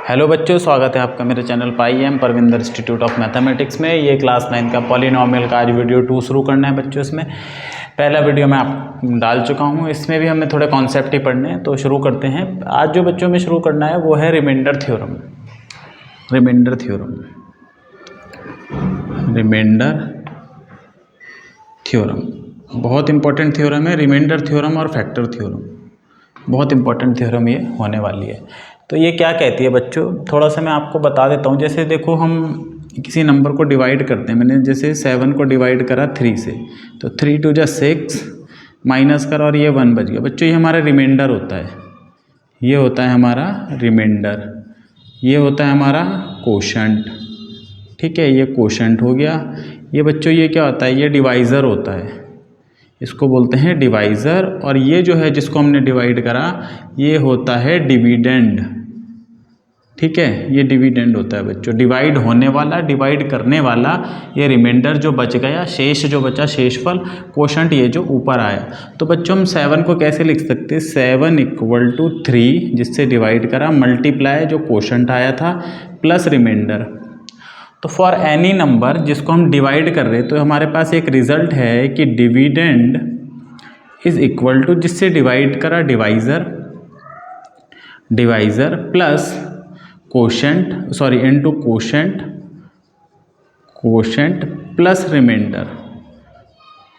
Hello बच्चों, स्वागत है आपका मेरे channel Pi M Parvinder institute of mathematics में। ये क्लास 9 का पॉलिनॉमियल का आज वीडियो 2 शुरू करना है बच्चों। इसमें पहला वीडियो मैं आप डाल चुका हूँ, इसमें भी हमें थोड़े कॉन्सेप्ट ही पढ़ने हैं, तो शुरू करते हैं। आज जो बच्चों में शुरू करना है वो है रिमाइंडर थ्योरम। रिमाइंडर थ्योरम बहुत इंपॉर्टेंट थ्योरम है। रिमाइंडर थ्योरम और फैक्टर थ्योरम बहुत इंपॉर्टेंट थ्योरम ये होने वाली है। तो ये क्या कहती है बच्चों, थोड़ा सा मैं आपको बता देता हूँ। जैसे देखो, हम किसी नंबर को डिवाइड करते हैं। मैंने जैसे 7 को डिवाइड करा 3 से, तो 3 2 जा 6 माइनस कर और ये 1 बच गया। बच्चों ये हमारा रिमाइंडर होता है, ये होता है हमारा रिमाइंडर, ये होता है हमारा कोशेंट। ठीक है, ये कोशेंट हो गया। ये बच्चों ये क्या होता है, ये डिवाइज़र होता है, इसको बोलते हैं डिवाइज़र। और ये जो है जिसको हमने डिवाइड करा ये होता है डिविडेंड। ठीक है, ये डिविडेंड होता है बच्चों, डिवाइड होने वाला, डिवाइड करने वाला। ये रिमाइंडर जो बच गया, शेष जो बचा, शेषफल, कोशेंट ये जो ऊपर आया। तो बच्चों हम 7 को कैसे लिख सकते हैं, 7 = 3 जिससे डिवाइड करा, मल्टीप्लाई जो कोशेंट आया था, प्लस रिमाइंडर। तो फॉर एनी नंबर जिसको हम डिवाइड कर रहे हैं, तो हमारे पास एक रिजल्ट है कि डिविडेंड इज इक्वल टू, जिससे डिवाइड करा divisor plus quotient, sorry into quotient plus remainder.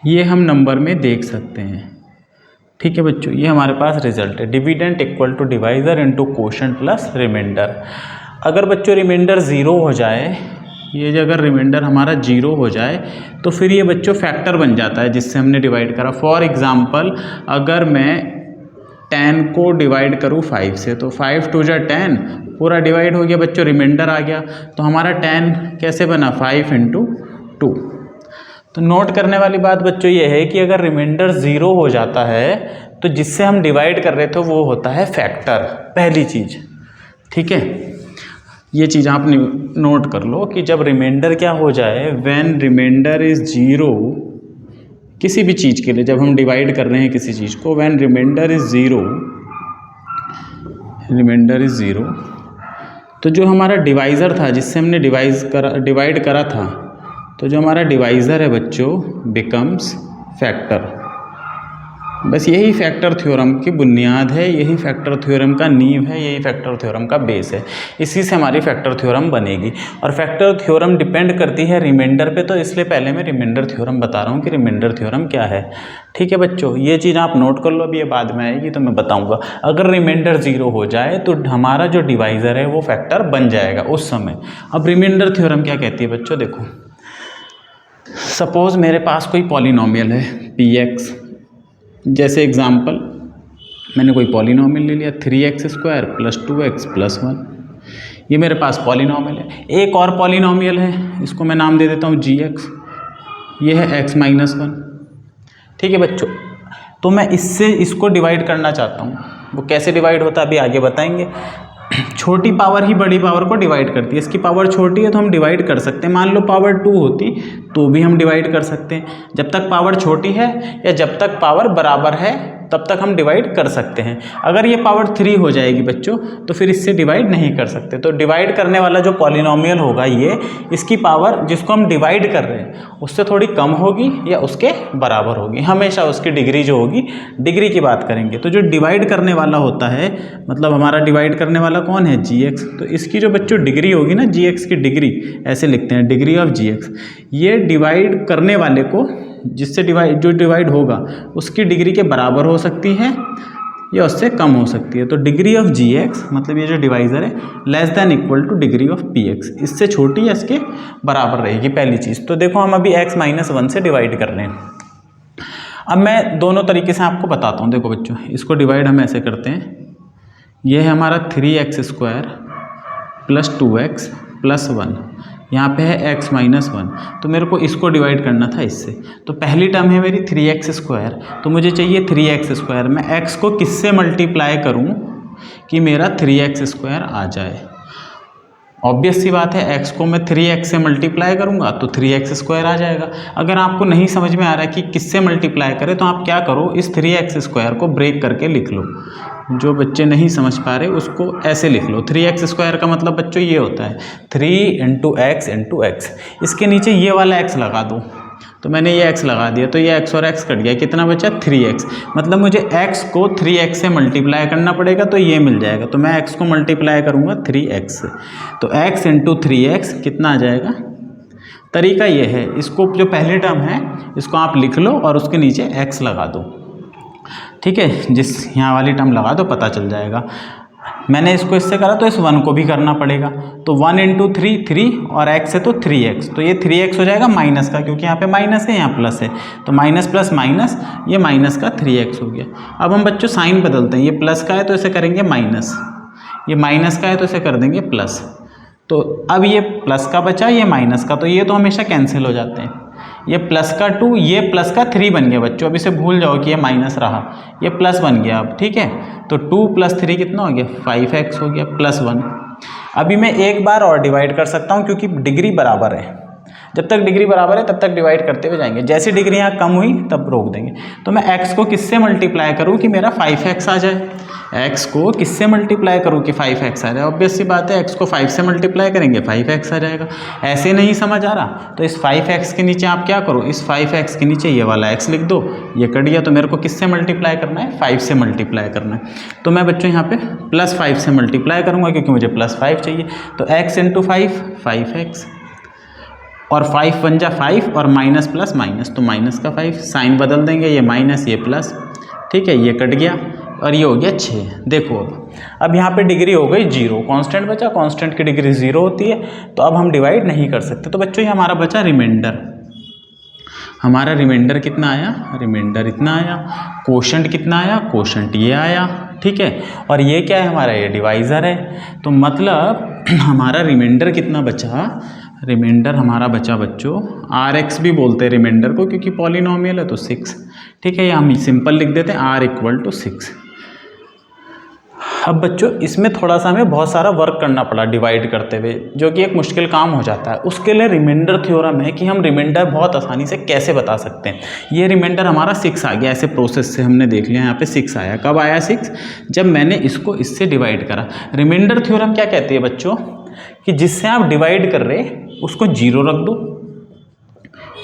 ये हम नंबर में देख सकते हैं। ठीक है बच्चों, ये हमारे पास रिजल्ट है, dividend equal to divisor into quotient plus remainder. अगर बच्चों रिमाइंडर 0 हो जाए, ये जो अगर रिमाइंडर हमारा 0 हो जाए तो फिर ये बच्चों फैक्टर बन जाता है जिससे हमने डिवाइड करा। फॉर एग्जांपल, अगर मैं 10 को डिवाइड करूँ 5 से, तो 5 2 जा 10 पूरा डिवाइड हो गया बच्चों, रिमाइंडर आ गया। तो हमारा 10 कैसे बना, 5 × 2। तो नोट करने वाली बात बच्चों ये है कि अगर रिमाइंडर 0 हो जाता है तो जिससे हम डिवाइड कर रहे थे वो होता है फैक्टर, पहली चीज़। ठीक है, ये चीज़ आप नोट कर लो कि जब रिमाइंडर क्या हो जाए, व्हेन रिमाइंडर इज 0, किसी भी चीज़ के लिए जब हम डिवाइड कर रहे हैं किसी चीज़ को, व्हेन रिमाइंडर इज 0, तो जो हमारा डिवाइज़र था जिससे हमने डिवाइड करा था, तो जो हमारा डिवाइज़र है बच्चों बिकम्स फैक्टर। बस यही फैक्टर थ्योरम की बुनियाद है, यही फैक्टर थ्योरम का नींव है, यही फैक्टर थ्योरम का बेस है। इसी से हमारी फैक्टर थ्योरम बनेगी। और फैक्टर थ्योरम डिपेंड करती है रिमाइंडर पे, तो इसलिए पहले मैं रिमाइंडर थ्योरम बता रहा हूँ कि रिमाइंडर थ्योरम क्या है। ठीक है बच्चों, ये चीज़ आप नोट कर लो, अभी ये बाद में आएगी तो मैं बताऊँगा। अगर रिमाइंडर 0 हो जाए तो हमारा जो डिवाइज़र है वो फैक्टर बन जाएगा उस समय। अब रिमाइंडर थ्योरम क्या कहती है बच्चों, देखो सपोज़ मेरे पास कोई पॉलिनॉमियल है px, जैसे एग्जाम्पल मैंने कोई पॉलिनॉमियल ले लिया 3x² + 2x + 1। ये मेरे पास पॉलिनॉमियल है। एक और पॉलिनॉमियल है, इसको मैं नाम दे देता हूँ gx, ये है x - 1। ठीक है बच्चों, तो मैं इसको डिवाइड करना चाहता हूँ। वो कैसे डिवाइड होता है अभी आगे बताएंगे। छोटी पावर ही बड़ी पावर को डिवाइड करती है। इसकी पावर छोटी है तो हम डिवाइड कर सकते हैं। मान लो पावर 2 होती तो भी हम डिवाइड कर सकते हैं। जब तक पावर छोटी है या जब तक पावर बराबर है तब तक हम डिवाइड कर सकते हैं। अगर ये पावर 3 हो जाएगी बच्चों तो फिर इससे डिवाइड नहीं कर सकते। तो डिवाइड करने वाला जो पॉलिनॉमियल होगा ये, इसकी पावर जिसको हम डिवाइड कर रहे हैं उससे थोड़ी कम होगी या उसके बराबर होगी। हमेशा उसकी डिग्री जो होगी, डिग्री की बात करेंगे। तो जो डिवाइड करने वाला होता है, मतलब हमारा डिवाइड करने वाला कौन है, gx, तो इसकी जो बच्चों डिग्री होगी ना, gx की डिग्री ऐसे लिखते हैं, डिग्री ऑफ gx। ये डिवाइड करने वाले को, जिससे जो डिवाइड होगा उसकी डिग्री के बराबर हो सकती है या उससे कम हो सकती है। तो डिग्री ऑफ gx मतलब ये जो डिवाइज़र है <= डिग्री ऑफ px, इससे छोटी या इसके बराबर रहेगी, पहली चीज़। तो देखो हम अभी x - 1 से डिवाइड कर रहे हैं। अब मैं दोनों तरीके से आपको बताता हूँ। देखो बच्चों, इसको डिवाइड हम ऐसे करते हैं, ये है हमारा 3x² + 2x + 1, यहाँ पे है x - 1। तो मेरे को इसको डिवाइड करना था इससे। तो पहली टर्म है मेरी 3x², तो मुझे चाहिए 3x²। मैं x को किससे मल्टीप्लाई करूँ कि मेरा 3x² आ जाए। ऑब्वियस सी बात है, x को मैं 3x से मल्टीप्लाई करूंगा तो 3x² आ जाएगा। अगर आपको नहीं समझ में आ रहा है कि किससे मल्टीप्लाई करें तो आप क्या करो, इस 3x² को ब्रेक करके लिख लो। जो बच्चे नहीं समझ पा रहे उसको ऐसे लिख लो। 3x² का मतलब बच्चों ये होता है 3 × x × x। इसके नीचे ये वाला x लगा दो, तो मैंने ये x लगा दिया तो ये x और x कट गया, कितना बचा 3x। मतलब मुझे x को 3x से मल्टीप्लाई करना पड़ेगा तो ये मिल जाएगा, तो मैं x को मल्टीप्लाई करूँगा 3x से, तो x × 3x कितना आ जाएगा। तरीका ये है, इसको जो पहली टर्म है इसको आप लिख लो और उसके नीचे x लगा दो, ठीक है। जिस यहाँ वाली टर्म लगा दो पता चल जाएगा। मैंने इसको इससे करा तो इस 1 को भी करना पड़ेगा, तो 1 × 3 3 और x है तो 3x, तो ये 3x हो जाएगा माइनस का, क्योंकि यहाँ पे माइनस है यहाँ प्लस है, तो माइनस प्लस माइनस, ये माइनस का 3x हो गया। अब हम बच्चों साइन बदलते हैं, ये प्लस का है तो इसे करेंगे माइनस, ये माइनस का है तो इसे कर देंगे प्लस। तो अब ये प्लस का बचा, ये माइनस का, तो ये तो हमेशा कैंसिल हो जाते हैं। ये प्लस का 2, ये प्लस का 3 बन गया बच्चों। अब इसे भूल जाओ कि ये माइनस रहा, ये प्लस बन गया अब, ठीक है। तो 2 + 3 कितना हो गया 5x हो गया +1। अभी मैं एक बार और डिवाइड कर सकता हूँ क्योंकि डिग्री बराबर है, जब तक डिग्री बराबर है तब तक डिवाइड करते हुए जाएंगे, जैसी डिग्री यहाँ कम हुई तब रोक देंगे। तो मैं x को किससे मल्टीप्लाई करूँ कि मेरा 5x आ जाए, x को किससे मल्टीप्लाई करूँ कि 5x आ जाए। ऑब्वियस सी बात है, x को 5 से मल्टीप्लाई करेंगे 5x आ जाएगा। ऐसे नहीं समझ आ रहा तो इस 5x के नीचे आप क्या करो, इस 5x के नीचे ये वाला x लिख दो, ये कट गया। तो मेरे को किससे मल्टीप्लाई करना है 5 से मल्टीप्लाई करना है। तो मैं बच्चों यहाँ पे +5 से मल्टीप्लाई करूँगा क्योंकि मुझे +5 चाहिए। तो x × 5 5x और 5 × 1 = 5 और माइनस प्लस माइनस, तो माइनस का 5, साइन बदल देंगे, ये माइनस ये प्लस, ठीक है। ये कट गया और ये हो गया 6। देखो अब यहाँ पे डिग्री हो गई 0, कांस्टेंट बचा, कांस्टेंट की डिग्री 0 होती है, तो अब हम डिवाइड नहीं कर सकते। तो बच्चों ये हमारा बचा रिमाइंडर। हमारा रिमाइंडर कितना आया, रिमाइंडर इतना आया। कोशेंट कितना आया, कोशेंट ये आया, ठीक है। और ये क्या है हमारा, ये डिवाइज़र है। तो मतलब हमारा रिमाइंडर कितना बचा, रिमाइंडर हमारा बचा बच्चों, RX भी बोलते हैं रिमाइंडर को क्योंकि पॉलिनोमियल है तो 6, ठीक है। ये हम सिंपल लिख देते हैं R = 6। अब बच्चों इसमें थोड़ा सा हमें बहुत सारा वर्क करना पड़ा डिवाइड करते हुए, जो कि एक मुश्किल काम हो जाता है। उसके लिए रिमाइंडर थ्योरम है कि हम रिमाइंडर बहुत आसानी से कैसे बता सकते हैं। ये रिमाइंडर हमारा 6 आ गया, ऐसे प्रोसेस से हमने देख लिया, यहाँ पे 6 आया। कब आया 6, जब मैंने इसको इससे डिवाइड करा। रिमाइंडर थ्योरम क्या कहती है बच्चों, कि जिससे आप डिवाइड कर रहे उसको 0 रख दो,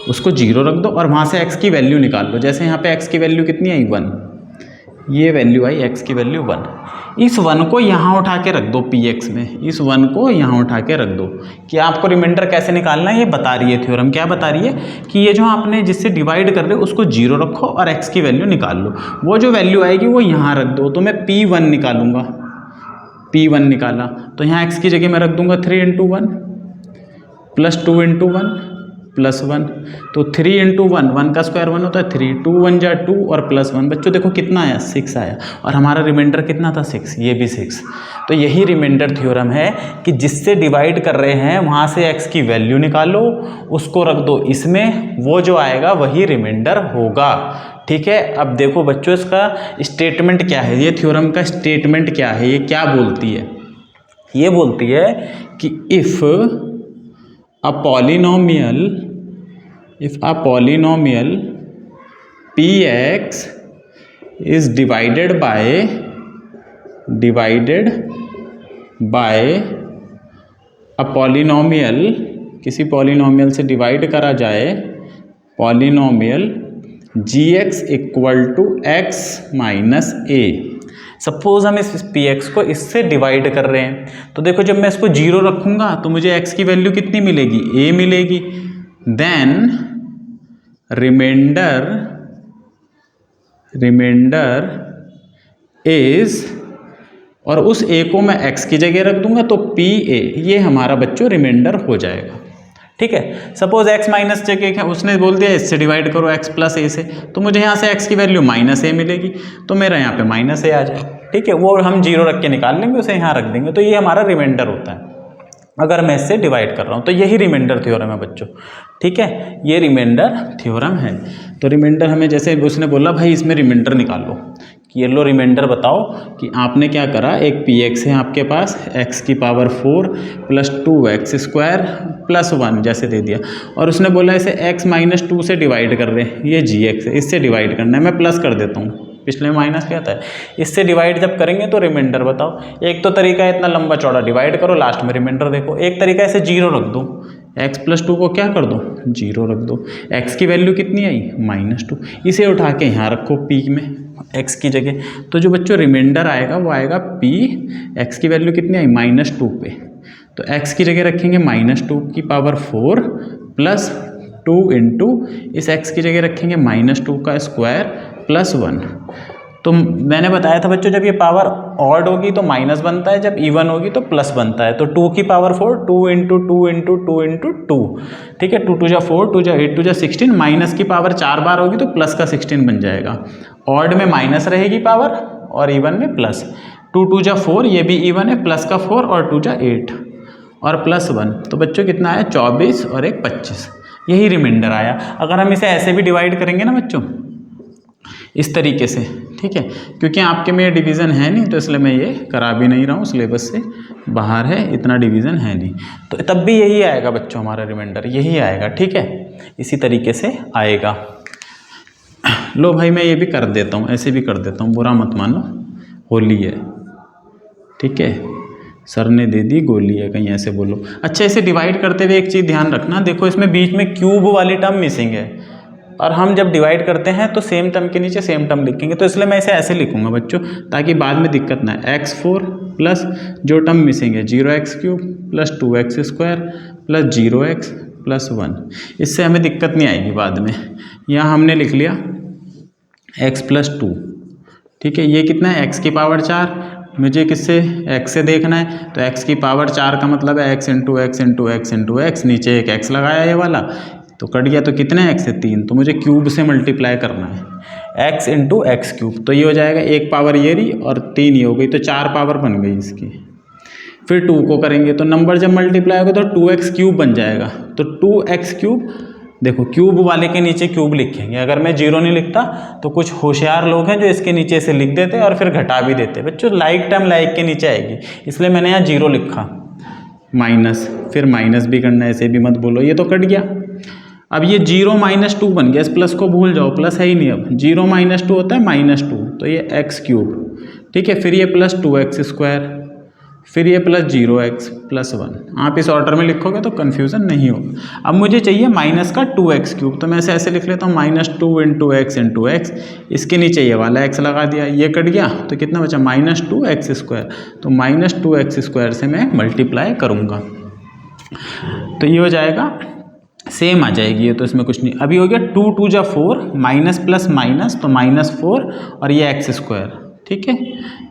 उसको 0 रख दो और वहाँ से x की वैल्यू निकाल लो। जैसे यहाँ पे x की वैल्यू कितनी आई 1, ये वैल्यू आई x की वैल्यू 1। इस 1 को यहाँ उठा के रख दो px में, इस 1 को यहाँ उठा के रख दो। कि आपको रिमाइंडर कैसे निकालना है ये बता रही है थ्योरम। क्या बता रही है कि ये जो आपने जिससे डिवाइड कर रहे हो उसको 0 रखो और x की वैल्यू निकाल लो। वो जो वैल्यू आएगी वो यहाँ रख दो। तो मैं p1 निकालूंगा, p1 निकाला तो यहाँ x की जगह मैं रख दूंगा 3 × 1 + 2 × 1 +1। तो 3 × 1, 1 का स्क्वायर 1 होता है 3, 2 × 1 = 2 और +1। बच्चों देखो कितना आया 6 आया, और हमारा रिमाइंडर कितना था 6, ये भी 6। तो यही रिमाइंडर थ्योरम है कि जिससे डिवाइड कर रहे हैं वहाँ से x की वैल्यू निकालो, उसको रख दो इसमें, वो जो आएगा वही रिमाइंडर होगा, ठीक है। अब देखो बच्चों इसका स्टेटमेंट क्या है, ये थ्योरम का स्टेटमेंट क्या है, ये क्या बोलती है। ये बोलती है कि if a polynomial px is divided by a polynomial, किसी पॉलिनोमियल से डिवाइड करा जाए polynomial gx = x - a। Suppose हम इस px को इससे डिवाइड कर रहे हैं, तो देखो जब मैं इसको 0 रखूंगा तो मुझे x की वैल्यू कितनी मिलेगी, a मिलेगी। देन रिमाइंडर इज, और उस a को मैं x की जगह रख दूंगा तो pa, ये हमारा बच्चों रिमाइंडर हो जाएगा, ठीक है। सपोज x माइनस जगह उसने बोल दिया इससे डिवाइड करो x + a से, तो मुझे यहाँ से x की वैल्यू -a मिलेगी, तो मेरा यहाँ पे -a आ जाए, ठीक है। वो हम 0 रख के निकाल लेंगे, उसे यहाँ रख देंगे, तो ये हमारा रिमाइंडर होता है अगर मैं इससे डिवाइड कर रहा हूँ। तो यही रिमाइंडर थ्योरम है बच्चों, ठीक है, ये रिमाइंडर थ्योरम है। तो रिमाइंडर हमें, जैसे उसने बोला भाई इसमें रिमाइंडर निकालो, कि ये लो रिमाइंडर बताओ कि आपने क्या करा, एक पी एक्स है आपके पास x की power 4 plus 2x square plus 1 जैसे दे दिया, और उसने बोला इसे x माइनस 2 से डिवाइड कर रहे हैं, ये जी एक्स है, इससे डिवाइड करना है। मैं प्लस कर देता हूँ, पिछले में माइनस क्या था, इससे डिवाइड जब करेंगे तो रिमाइंडर बताओ। एक तो तरीका है इतना लंबा चौड़ा डिवाइड करो, लास्ट में रिमाइंडर देखो। एक तरीका ऐसे जीरो रख दो, x प्लस 2 को क्या कर दो, जीरो रख दो। x की वैल्यू कितनी आई, -2, इसे उठा के यहाँ रखो पी में x की जगह, तो जो बच्चों रिमाइंडर आएगा वो आएगा p, x की वैल्यू कितनी आई, -2 पे, तो x की जगह रखेंगे -2 की पावर 4 प्लस 2 इंटू इस x की जगह रखेंगे -2 का स्क्वायर प्लस 1। तो मैंने बताया था बच्चों जब ये पावर ऑड होगी तो माइनस बनता है, जब इवन होगी तो प्लस बनता है। तो 2 की पावर 4, 2 इंटू 2 इंटू 2 इंटू 2, ठीक है, 2 2 जा 4, 2 जा 8, 2 जा 16, माइनस की पावर 4 बार होगी तो प्लस का 16 बन जाएगा। ऑड में माइनस रहेगी पावर और इवन में प्लस। 2 2 जा 4, ये भी इवन है, प्लस का 4 और 2 जा 8 और प्लस 1, तो बच्चों कितना आया, 24 और एक 25, यही रिमाइंडर आया। अगर हम इसे ऐसे भी डिवाइड करेंगे ना बच्चों, इस तरीके से, ठीक है, क्योंकि आपके में ये डिवीज़न है नहीं तो इसलिए मैं ये करा भी नहीं रहा हूँ, सिलेबस से बाहर है, इतना डिवीज़न है नहीं, तो तब भी यही आएगा बच्चों, हमारा रिमाइंडर यही आएगा, ठीक है, इसी तरीके से आएगा। लो भाई मैं ये भी कर देता हूँ, ऐसे भी कर देता हूँ, बुरा मत मानो, होली है, ठीक है, सर ने दे दी गोली है, कहीं ऐसे बोलो। अच्छा, इसे डिवाइड करते हुए एक चीज़ ध्यान रखना, देखो इसमें बीच में क्यूब वाली टर्म मिसिंग है, और हम जब डिवाइड करते हैं तो सेम टर्म के नीचे सेम टर्म लिखेंगे, तो इसलिए मैं इसे ऐसे लिखूंगा बच्चों ताकि बाद में दिक्कत ना है। x4 प्लस जो टर्म मिसिंग है 0x³ plus 2x square plus 0x plus 1, इससे हमें दिक्कत नहीं आएगी बाद में। यहाँ हमने लिख लिया x प्लस 2, ठीक है, ये कितना है, x की पावर 4, मुझे किससे, x से देखना है, तो x की पावर 4 का मतलब है x into x into x into x, नीचे एक x लगाया ये वाला, तो कट गया, तो कितने x से 3, तो मुझे क्यूब से मल्टीप्लाई करना है, x इंटू एक्स क्यूब, तो ये हो जाएगा, एक पावर ये रही और 3 ये हो गई, तो 4 पावर बन गई इसकी। फिर 2 को करेंगे तो नंबर जब मल्टीप्लाई होगा तो 2x³ बन जाएगा, तो 2x³, देखो क्यूब वाले के नीचे क्यूब लिखेंगे, अगर मैं 0 नहीं लिखता तो कुछ होशियार लोग हैं जो इसके नीचे से लिख देते और फिर घटा भी देते। बच्चों लाइक टर्म लाइक के नीचे आएगी, इसलिए मैंने यहाँ 0 लिखा, माइनस, फिर माइनस भी करना है, ऐसे भी मत बोलो, ये तो कट गया। अब ये 0 - 2 बन गया, इस प्लस को भूल जाओ, प्लस है ही नहीं, अब 0 - 2 होता है -2, तो ये x³, ठीक है, फिर ये प्लस 2x स्क्वायर, फिर ये प्लस 0x प्लस 1, आप इस ऑर्डर में लिखोगे तो कन्फ्यूज़न नहीं होगा। अब मुझे चाहिए माइनस का 2x³, तो मैं इसे ऐसे लिख लेता हूँ, -2 इंटू एक्स इंटू एक्स, इसके नीचे ये वाला x लगा दिया, ये कट गया, तो कितना बचा, -2x स्क्वायर, तो -2x स्क्वायर से मैं मल्टीप्लाई करूँगा, तो ये हो जाएगा, सेम आ जाएगी ये, तो इसमें कुछ नहीं। अभी हो गया 2 2 जा 4, माइनस प्लस माइनस, तो -4 और ये x स्क्वायर, ठीक है,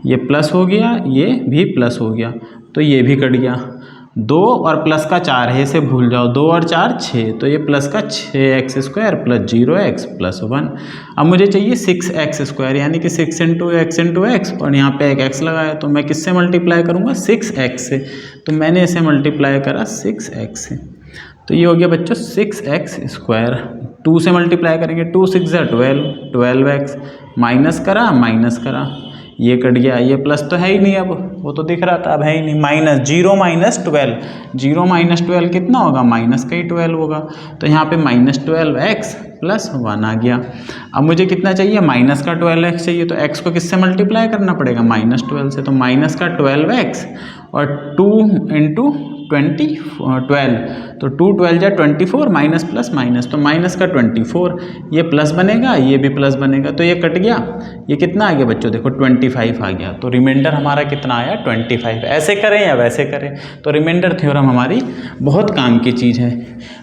ये प्लस हो गया, ये भी प्लस हो गया, तो ये भी कट गया। 2 और प्लस का 4 है, इसे भूल जाओ, 2 और 4 6, तो ये प्लस का 6x square plus 0x plus 1। अब मुझे चाहिए 6x स्क्वायर, यानी कि 6 इंटू एक्स, और यहाँ पे एक x लगाया, तो मैं किससे मल्टीप्लाई करूँगा, 6x से, तो मैंने इसे मल्टीप्लाई करा 6x से, तो ये हो गया बच्चों 6x स्क्वायर। 2 से मल्टीप्लाई करेंगे, 2 6 जा 12, 12x, माइनस करा, ये कट गया, ये प्लस तो है ही नहीं, अब वो तो दिख रहा था, अब है ही नहीं, माइनस 0 - 12, 0 - 12 कितना होगा, माइनस का ही 12 होगा, तो यहाँ पे -12x प्लस 1 आ गया। अब मुझे कितना चाहिए, माइनस का 12x चाहिए, तो x को किससे मल्टीप्लाई करना पड़ेगा, -12 से, तो माइनस का 12x और 2 इंटू 12, तो 2 12 जा 24, माइनस प्लस माइनस, तो माइनस का 24, ये प्लस बनेगा, ये भी प्लस बनेगा, तो ये कट गया, ये कितना आ गया बच्चों, देखो 25 आ गया, तो रिमाइंडर हमारा कितना आया, 25। ऐसे करें या वैसे करें, तो रिमाइंडर थ्योरम हमारी बहुत काम की चीज़ है।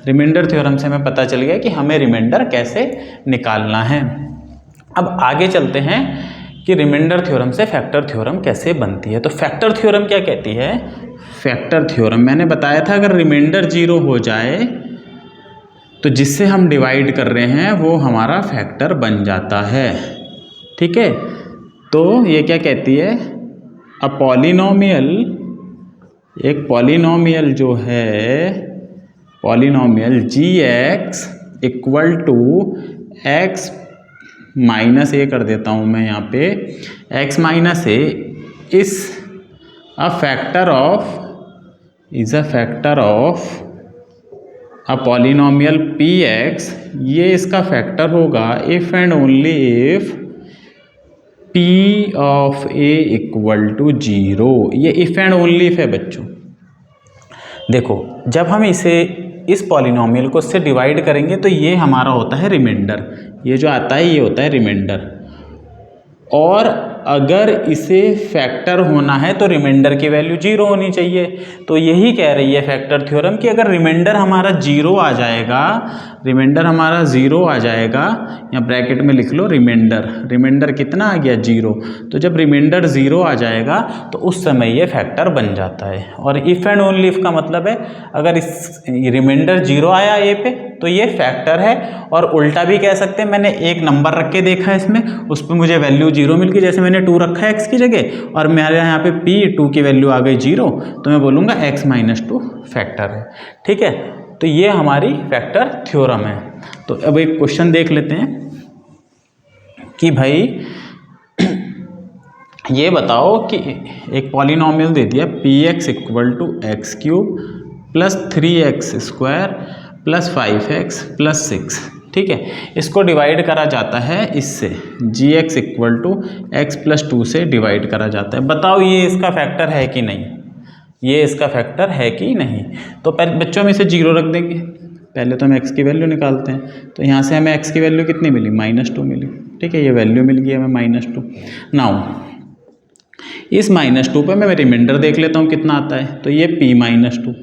रिमाइंडर थ्योरम से हमें पता चल गया कि हमें रिमाइंडर कैसे निकालना है। अब आगे चलते हैं कि रिमाइंडर थ्योरम से फैक्टर थ्योरम कैसे बनती है। तो फैक्टर थ्योरम क्या कहती है, फैक्टर थ्योरम मैंने बताया था, अगर रिमाइंडर 0 हो जाए तो जिससे हम डिवाइड कर रहे हैं वो हमारा फैक्टर बन जाता है, ठीक है। तो ये क्या कहती है, अ पॉलिनोमियल, एक पॉलिनोमियल जो है, polynomial gx equal to x minus a कर देता हूँ मैं यहाँ पे, x minus a is a factor of a polynomial px, ये इसका फैक्टर होगा if and only if p of a equal to 0। ये इफ एंड ओनली इफ है बच्चों। देखो जब हम इस पॉलिनोमियल को इससे डिवाइड करेंगे तो ये हमारा होता है रिमाइंडर, ये जो आता है ये होता है रिमाइंडर। और अगर इसे फैक्टर होना है तो रिमाइंडर की वैल्यू 0 होनी चाहिए। तो यही कह रही है फैक्टर थ्योरम कि अगर रिमाइंडर हमारा 0 आ जाएगा, रिमाइंडर हमारा 0 आ जाएगा, या ब्रैकेट में लिख लो रिमाइंडर कितना आ गया 0। तो जब रिमाइंडर 0 आ जाएगा तो उस समय ये फैक्टर बन जाता है। और इफ़ एंड ओनली इफ का मतलब है अगर इस रिमाइंडर 0 आया ए पे तो ये फैक्टर है। और उल्टा भी कह सकते हैं, मैंने एक नंबर रख के देखा इसमें, उस पर मुझे वैल्यू 0 मिल गई, जैसे मैंने 2 रखा है x की जगह और मेरे यहाँ पे p2 की वैल्यू आ गई 0, तो मैं बोलूँगा x माइनस 2 फैक्टर है। ठीक है, तो ये हमारी फैक्टर थ्योरम है। तो अब एक क्वेश्चन देख लेते हैं कि भाई ये बताओ कि एक पॉलिनोमियल दे दिया px equal to x cube plus 3x square plus 5x plus 6। ठीक है, इसको डिवाइड करा जाता है इससे, gx equal to x plus 2 से डिवाइड करा जाता है। बताओ ये इसका फैक्टर है कि नहीं, ये इसका फैक्टर है कि नहीं। तो पहले बच्चों में इसे 0 रख देंगे, पहले तो हम x की वैल्यू निकालते हैं। तो यहाँ से हमें x की वैल्यू कितनी मिली, -2 मिली। ठीक है, ये वैल्यू मिल गई हमें -2। नाउ इस -2 पे मैं रिमाइंडर देख लेता हूँ कितना आता है। तो ये p-2,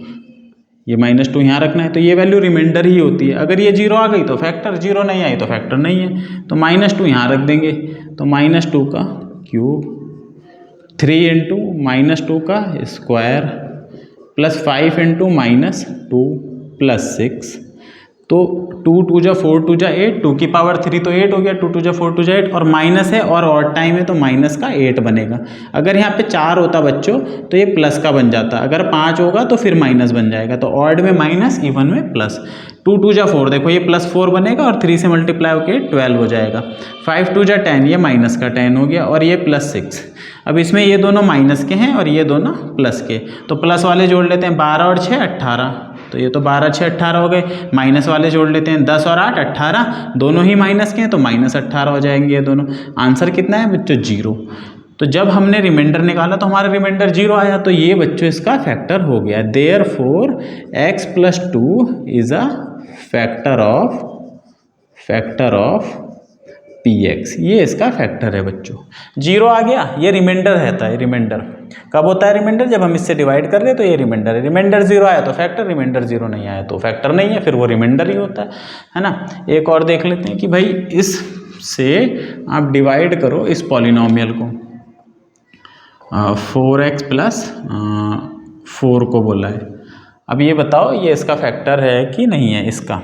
ये -2 यहाँ रखना है, तो ये वैल्यू रिमाइंडर ही होती है। अगर ये 0 आ गई तो फैक्टर, 0 नहीं आई तो फैक्टर नहीं है। तो -2 यहाँ रख देंगे, तो -2 का क्यूब 3 इंटू -2 का स्क्वायर प्लस 5 इंटू -2 प्लस 6। तो 2 2 जा 4 2 जा 8, 2 की पावर 3 तो 8 हो गया, 2 2 जा 4 2 जा 8, और माइनस है और ऑड टाइम है तो माइनस का 8 बनेगा। अगर यहाँ पे 4 होता बच्चों तो ये प्लस का बन जाता, अगर 5 होगा तो फिर माइनस बन जाएगा। तो ऑड में माइनस, इवन में प्लस। 2 2 जा 4, देखो ये +4 बनेगा और 3 से मल्टीप्लाई होकर 12 हो जाएगा। 5 2 जा 10, ये माइनस का 10 हो गया, और ये +6। अब इसमें ये दोनों माइनस के हैं और ये दोनों प्लस के, तो प्लस वाले जोड़ लेते हैं, 12 और 6 18, तो ये तो 12 6 18 हो गए। माइनस वाले जोड़ लेते हैं, 10 और 8 18, दोनों ही माइनस के हैं तो -18 हो जाएंगे ये दोनों। आंसर कितना है बच्चों, 0। तो जब हमने रिमाइंडर निकाला तो हमारा रिमाइंडर 0 आया, तो ये बच्चों इसका फैक्टर हो गया। Therefore x plus 2 is a factor of px, ये इसका फैक्टर है बच्चों। 0 आ गया, ये रिमाइंडर रहता है। रिमाइंडर कब होता है, रिमाइंडर जब हम इससे डिवाइड कर रहे हैं तो ये रिमाइंडर है। रिमाइंडर 0 आया तो फैक्टर, रिमाइंडर 0 नहीं आया तो फैक्टर नहीं है, फिर वो रिमाइंडर ही होता है ना। एक और देख लेते हैं कि भाई इससे आप डिवाइड करो इस पॉलिनोमियल को, 4x प्लस 4 को बोला है। अब ये बताओ ये इसका फैक्टर है कि नहीं है इसका।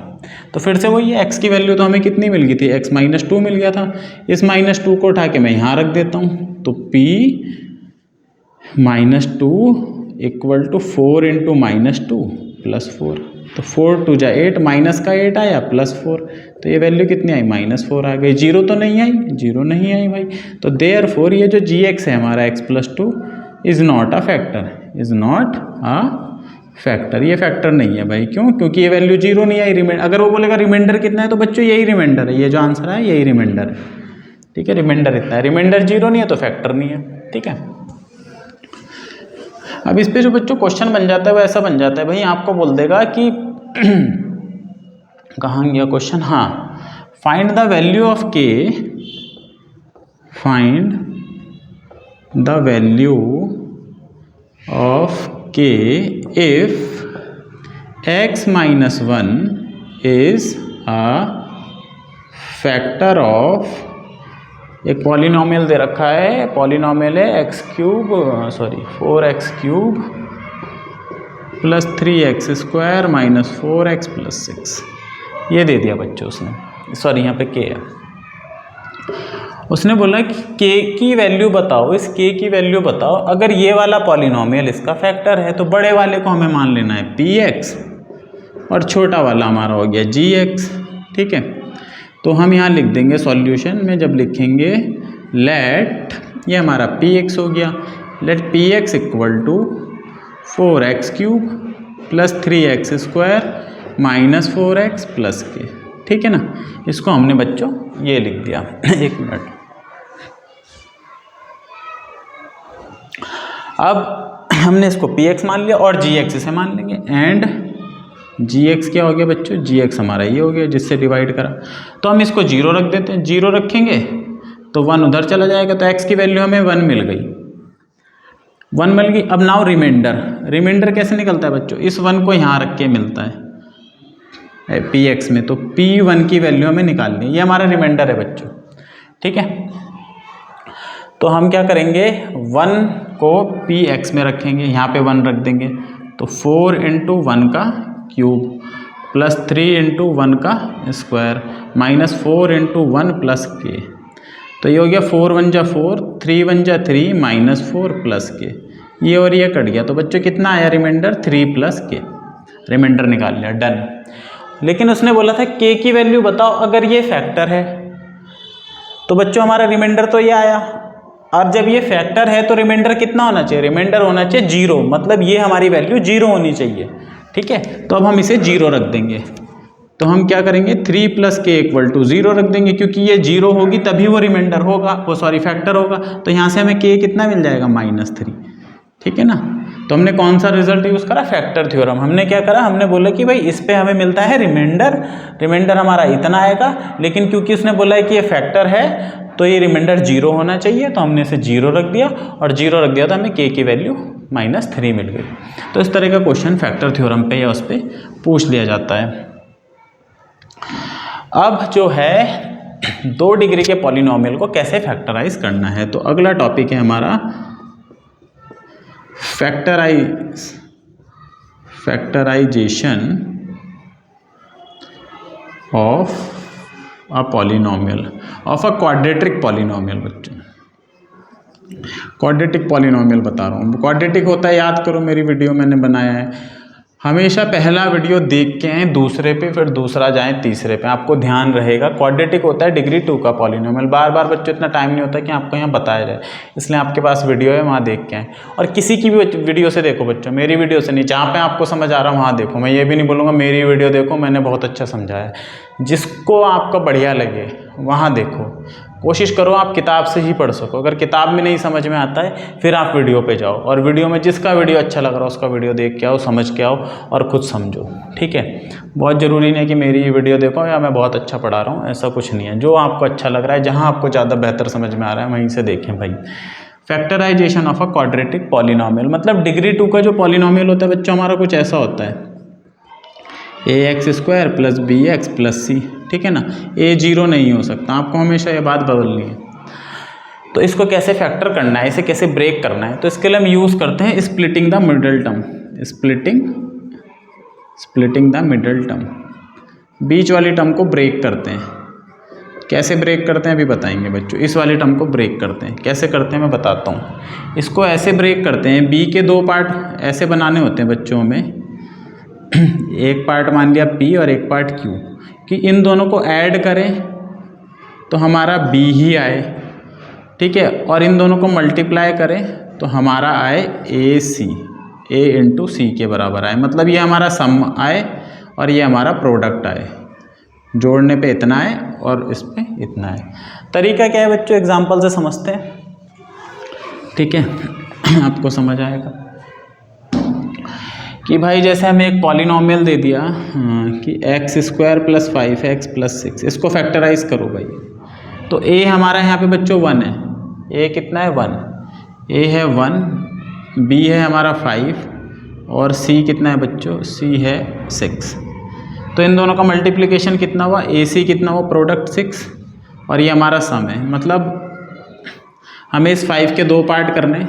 तो फिर से वही है, x की वैल्यू तो हमें कितनी मिल गई थी, x -2 मिल गया था। इस -2 को उठा के मैं यहाँ रख देता हूँ, तो p -2 equal to 4 into -2 plus 4। तो 4 2 जा 8, माइनस का 8 आया प्लस 4, तो ये वैल्यू कितनी आई, -4 आ गई। 0 तो नहीं आई, 0 नहीं आई भाई। तो देयरफॉर ये जो gx है हमारा x plus 2 is not a factor, is not a factor, ये फैक्टर नहीं है भाई। क्यों, क्योंकि ये वैल्यू 0 नहीं आई। रिमाइंडर, अगर वो बोलेगा रिमाइंडर कितना है तो बच्चों यही रिमाइंडर है, ये जो आंसर है यही रिमाइंडर है। ठीक है, रिमाइंडर इतना है, रिमाइंडर 0 नहीं है तो फैक्टर नहीं है। ठीक है, अब इस पे जो बच्चों क्वेश्चन बन जाता है वो ऐसा बन जाता है, भाई आपको बोल देगा कि कहाँ गया क्वेश्चन, हाँ, find the value of k, find the value of k if x minus 1 is a factor of, एक पॉलिनोमियल दे रखा है, पॉलिनोमियल है 4x cube plus 3x square minus 4x plus 6, ये दे दिया बच्चों उसने। सॉरी, यहाँ पे k है। उसने बोला कि k की वैल्यू बताओ, इस k की वैल्यू बताओ। अगर ये वाला पॉलिनोमियल इसका फैक्टर है तो बड़े वाले को हमें मान लेना है px और छोटा वाला हमारा हो गया gx। ठीक है, तो हम यहाँ लिख देंगे सॉल्यूशन में, जब लिखेंगे लेट, ये हमारा पी एक्स हो गया, let P x equal to 4x³ plus 3x² minus 4x plus K, ठीक है ना। इसको हमने बच्चों ये लिख दिया। एक मिनट, अब हमने इसको px मान लिया और gx से मान लेंगे, एंड gx क्या हो गया बच्चों, gx हमारा ये हो गया जिससे डिवाइड करा। तो हम इसको 0 रख देते हैं, 0 रखेंगे तो 1 उधर चला जाएगा, तो x की वैल्यू हमें 1 मिल गई, 1 मिल गई। अब नाउ रिमाइंडर कैसे निकलता है बच्चों, इस 1 को यहाँ रख के मिलता है px में, तो p1 की वैल्यू हमें निकालनी है, ये हमारा रिमाइंडर है बच्चों, ठीक है। तो हम क्या करेंगे, 1 को px में रखेंगे, यहाँ पे 1 रख देंगे, तो 4 × 1 का क्यूब प्लस 3 × 1 का स्क्वायर माइनस 4 × 1 प्लस के, तो ये हो गया 4 1 जा 4, 3 1 जा 3 माइनस 4 प्लस के, ये और ये कट गया, तो बच्चों कितना आया रिमाइंडर, 3 प्लस के, रिमाइंडर निकाल लिया, डन। लेकिन उसने बोला था के की वैल्यू बताओ अगर ये फैक्टर है, तो बच्चों हमारा रिमाइंडर तो ये आया, और जब ये फैक्टर है तो रिमाइंडर कितना होना चाहिए, रिमाइंडर होना चाहिए 0, मतलब ये हमारी वैल्यू 0 होनी चाहिए, ठीक है। तो अब हम इसे 0 रख देंगे, तो हम क्या करेंगे 3 + k = 0 रख देंगे, क्योंकि ये 0 होगी तभी वो रिमाइंडर होगा, वो सॉरी फैक्टर होगा। तो यहाँ से हमें k कितना मिल जाएगा, -3, ठीक है ना। तो हमने कौन सा रिजल्ट यूज़ करा, फैक्टर थ्योरम। हमने क्या करा, हमने बोला कि भाई इस पे हमें मिलता है रिमाइंडर हमारा इतना आएगा, लेकिन क्योंकि उसने बोला है कि ये फैक्टर है तो ये रिमाइंडर 0 होना चाहिए, तो हमने इसे 0 रख दिया, और 0 रख दिया तो हमें k की वैल्यू -3 मिल गई। तो इस तरह का क्वेश्चन फैक्टर थ्योरम पे या उस पर पूछ लिया जाता है। अब जो है 2 डिग्री के पॉलिनोमियल को कैसे फैक्टराइज करना है, तो अगला टॉपिक है हमारा factorisation of a polynomial, of a quadratic polynomial. बच्चों क्वाड्रेटिक पॉलिनोमियल बता रहा हूँ, क्वाड्रेटिक होता है, याद करो मेरी वीडियो मैंने बनाया है, हमेशा पहला वीडियो देख के आए दूसरे पे, फिर दूसरा जाएं तीसरे पे, आपको ध्यान रहेगा। क्वाड्रेटिक होता है डिग्री 2 का पॉलिनोमियल, बार बार बच्चों इतना टाइम नहीं होता कि आपको यहाँ बताया जाए, इसलिए आपके पास वीडियो है वहाँ देख के आएँ। और किसी की भी वीडियो से देखो बच्चों, मेरी वीडियो से नहीं, जहाँ पे आपको समझ आ रहा है वहाँ देखो। मैं ये भी नहीं बोलूँगा मेरी वीडियो देखो मैंने बहुत अच्छा समझाया है, जिसको आपका बढ़िया लगे वहाँ देखो। कोशिश करो आप किताब से ही पढ़ सको, अगर किताब में नहीं समझ में आता है फिर आप वीडियो पे जाओ, और वीडियो में जिसका वीडियो अच्छा लग रहा है उसका वीडियो देख के आओ, समझ के आओ और खुद समझो, ठीक है। बहुत ज़रूरी नहीं कि मेरी ये वीडियो देखो या मैं बहुत अच्छा पढ़ा रहा हूँ, ऐसा कुछ नहीं है। जो आपको अच्छा लग रहा है, जहाँ आपको ज़्यादा बेहतर समझ में आ रहा है वहीं से देखें भाई। Factorisation of a quadratic polynomial, मतलब डिग्री 2 का जो पॉलिनोमियल होता है बच्चों हमारा कुछ ऐसा होता है, ax² + bx + c, ठीक है ना। a 0 नहीं हो सकता, आपको हमेशा ये बात बदलनी है। तो इसको कैसे फैक्टर करना है, इसे कैसे ब्रेक करना है, तो इसके लिए हम यूज़ करते हैं splitting the middle term, splitting the middle term, बीच वाली टर्म को ब्रेक करते हैं। कैसे ब्रेक करते हैं अभी बताएंगे बच्चों। इस वाले टर्म को ब्रेक करते हैं, कैसे करते हैं मैं बताता हूँ। इसको ऐसे ब्रेक करते हैं, b के 2 पार्ट ऐसे बनाने होते हैं बच्चों में, एक पार्ट मान लिया p और एक पार्ट q, कि इन दोनों को ऐड करें तो हमारा b ही आए, ठीक है, और इन दोनों को मल्टीप्लाई करें तो हमारा आए a × c के बराबर आए, मतलब ये हमारा सम आए और ये हमारा प्रोडक्ट आए, जोड़ने पे इतना आए और इस पे इतना आए। तरीका क्या है बच्चों, एग्जाम्पल से समझते हैं, ठीक है, आपको समझ आएगा। कि भाई जैसे हमें एक पॉलिनोमियल दे दिया कि x² + 5x + 6, इसको फैक्टराइज करो भाई। तो a हमारा यहाँ पे बच्चों 1 है, a कितना है 1, a है 1, b है हमारा 5 और c कितना है बच्चों, c है 6। तो इन दोनों का मल्टीप्लिकेशन कितना हुआ, ac कितना हुआ, प्रोडक्ट 6, और ये हमारा सम है। मतलब हमें इस 5 के 2 पार्ट करने,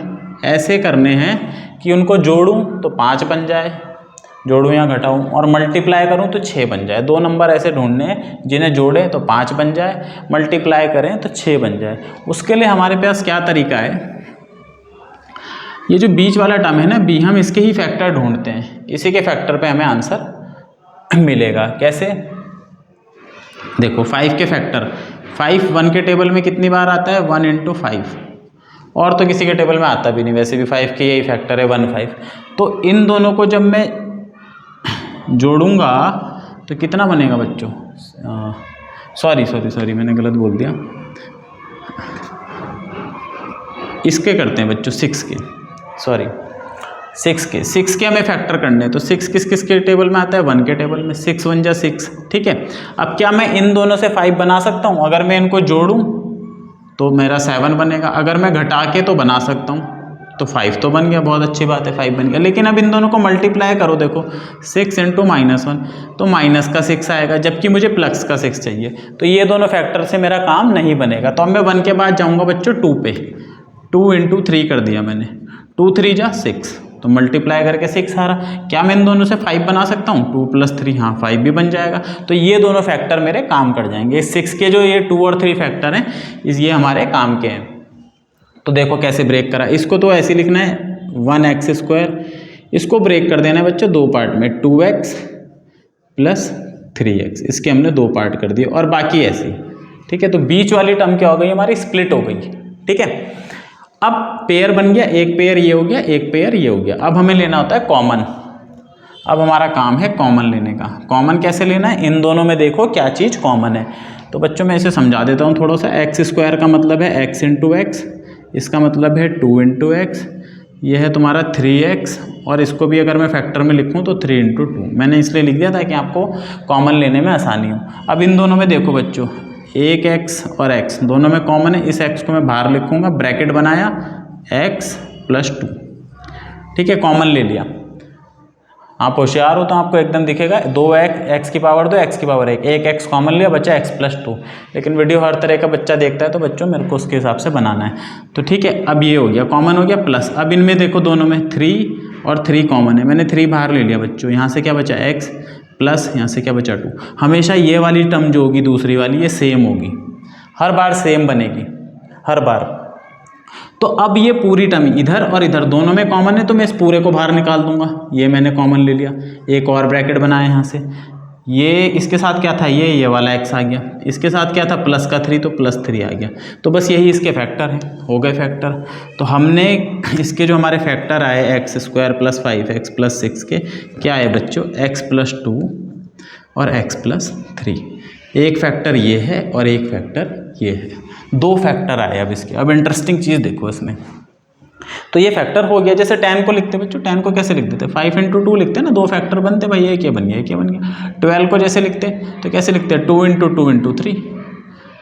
ऐसे करने हैं कि उनको जोड़ूं तो 5 बन जाए, जोड़ूं या घटाऊं, और मल्टीप्लाई करूं तो 6 बन जाए। 2 नंबर ऐसे ढूंढने हैं जिन्हें जोड़ें तो 5 बन जाए, मल्टीप्लाई करें तो 6 बन जाए। उसके लिए हमारे पास क्या तरीका है, ये जो बीच वाला टर्म है ना b, हम इसके ही फैक्टर ढूंढते हैं, इसी के फैक्टर पे हमें आंसर मिलेगा। कैसे, देखो 5 के फैक्टर, 5 1 के टेबल में कितनी बार आता है, 1 × 5, और तो किसी के टेबल में आता भी नहीं, वैसे भी 5 के यही फैक्टर है 1 5। तो इन दोनों को जब मैं जोड़ूंगा तो कितना बनेगा बच्चों, सॉरी मैंने गलत बोल दिया, इसके करते हैं बच्चों 6 के, सॉरी 6 के हमें फैक्टर करने हैं। तो 6 किस किस के टेबल में आता है, 1 के टेबल में, 6 1 जा 6, ठीक है। अब क्या मैं इन दोनों से 5 बना सकता हूँ, अगर मैं इनको जोड़ूं तो मेरा 7 बनेगा, अगर मैं घटा के तो बना सकता हूँ, तो 5 तो बन गया, बहुत अच्छी बात है 5 बन गया। लेकिन अब इन दोनों को मल्टीप्लाई करो, देखो 6 × -1 तो माइनस का 6 आएगा, जबकि मुझे प्लस का 6 चाहिए, तो ये दोनों फैक्टर से मेरा काम नहीं बनेगा। तो अब मैं 1 के बाद जाऊँगा बच्चों 2 पे, 2 × 3 कर दिया मैंने, 2 3 जा 6, तो मल्टीप्लाई करके 6 आ रहा। क्या मैं इन दोनों से 5 बना सकता हूँ, 2 + 3, हाँ 5 भी बन जाएगा। तो ये दोनों फैक्टर मेरे काम कर जाएंगे, 6 के जो ये 2 और 3 फैक्टर हैं ये हमारे काम के हैं। तो देखो कैसे ब्रेक करा, इसको तो ऐसे लिखना है 1x², इसको ब्रेक कर देना है बच्चों 2 पार्ट में, 2x + 3x, इसके हमने 2 पार्ट कर दिए और बाकी ऐसे, ठीक है। तो बीच वाली टर्म क्या हो गई हमारी, स्प्लिट हो गई, ठीक है। अब पेयर बन गया, एक पेयर ये हो गया, एक पेयर ये हो गया। अब हमें लेना होता है कॉमन, अब हमारा काम है कॉमन लेने का। कॉमन कैसे लेना है, इन दोनों में देखो क्या चीज़ कॉमन है। तो बच्चों मैं इसे समझा देता हूँ थोड़ा सा। x² का मतलब है x × x, इसका मतलब है 2 × x, ये है तुम्हारा 3x, और इसको भी अगर मैं फैक्टर में लिखूँ तो 3 × 2, मैंने इसलिए लिख दिया था कि आपको कॉमन लेने में आसानी हो। अब इन दोनों में देखो बच्चों, एक x और x दोनों में कॉमन है, इस x को मैं बाहर लिखूँगा, ब्रैकेट बनाया x + 2, ठीक है, कॉमन ले लिया। आप होशियार हो तो आपको एकदम दिखेगा 2x, x की पावर 2, x की पावर 1, एक x कॉमन लिया, बच्चा x + 2। लेकिन वीडियो हर तरह का बच्चा देखता है तो बच्चों मेरे को उसके हिसाब से बनाना है। तो ठीक है, अब ये हो गया कॉमन हो गया प्लस। अब इनमें देखो दोनों में 3 और 3 कॉमन है, मैंने 3 बाहर ले लिया बच्चों, यहाँ से क्या बचा x प्लस यहाँ से क्या बचा 2। हमेशा ये वाली टर्म जो होगी दूसरी वाली ये सेम होगी, हर बार सेम बनेगी, हर बार। तो अब ये पूरी टर्म इधर और इधर दोनों में कॉमन है, तो मैं इस पूरे को बाहर निकाल दूंगा, ये मैंने कॉमन ले लिया, एक और ब्रैकेट बनाया यहाँ से, ये इसके साथ क्या था, ये वाला x आ गया, इसके साथ क्या था प्लस का 3, तो +3 आ गया। तो बस यही इसके फैक्टर हैं, हो गए फैक्टर। तो हमने इसके जो हमारे फैक्टर आए x² + 5x + 6 के क्या आए बच्चों, x + 2 और x + 3। एक फैक्टर ये है और एक फैक्टर ये है, 2 फैक्टर आए अब इसके। अब इंटरेस्टिंग चीज़ देखो इसमें, तो ये फैक्टर हो गया। जैसे 10 को लिखते बच्चों, 10 को कैसे लिख देते, 5 × 2 लिखते हैं ना, 2 फैक्टर बनते भाई, एक ये बन गया, एक ये बन गया। 12 को जैसे लिखते तो कैसे लिखते हैं, 2 × 2 × 3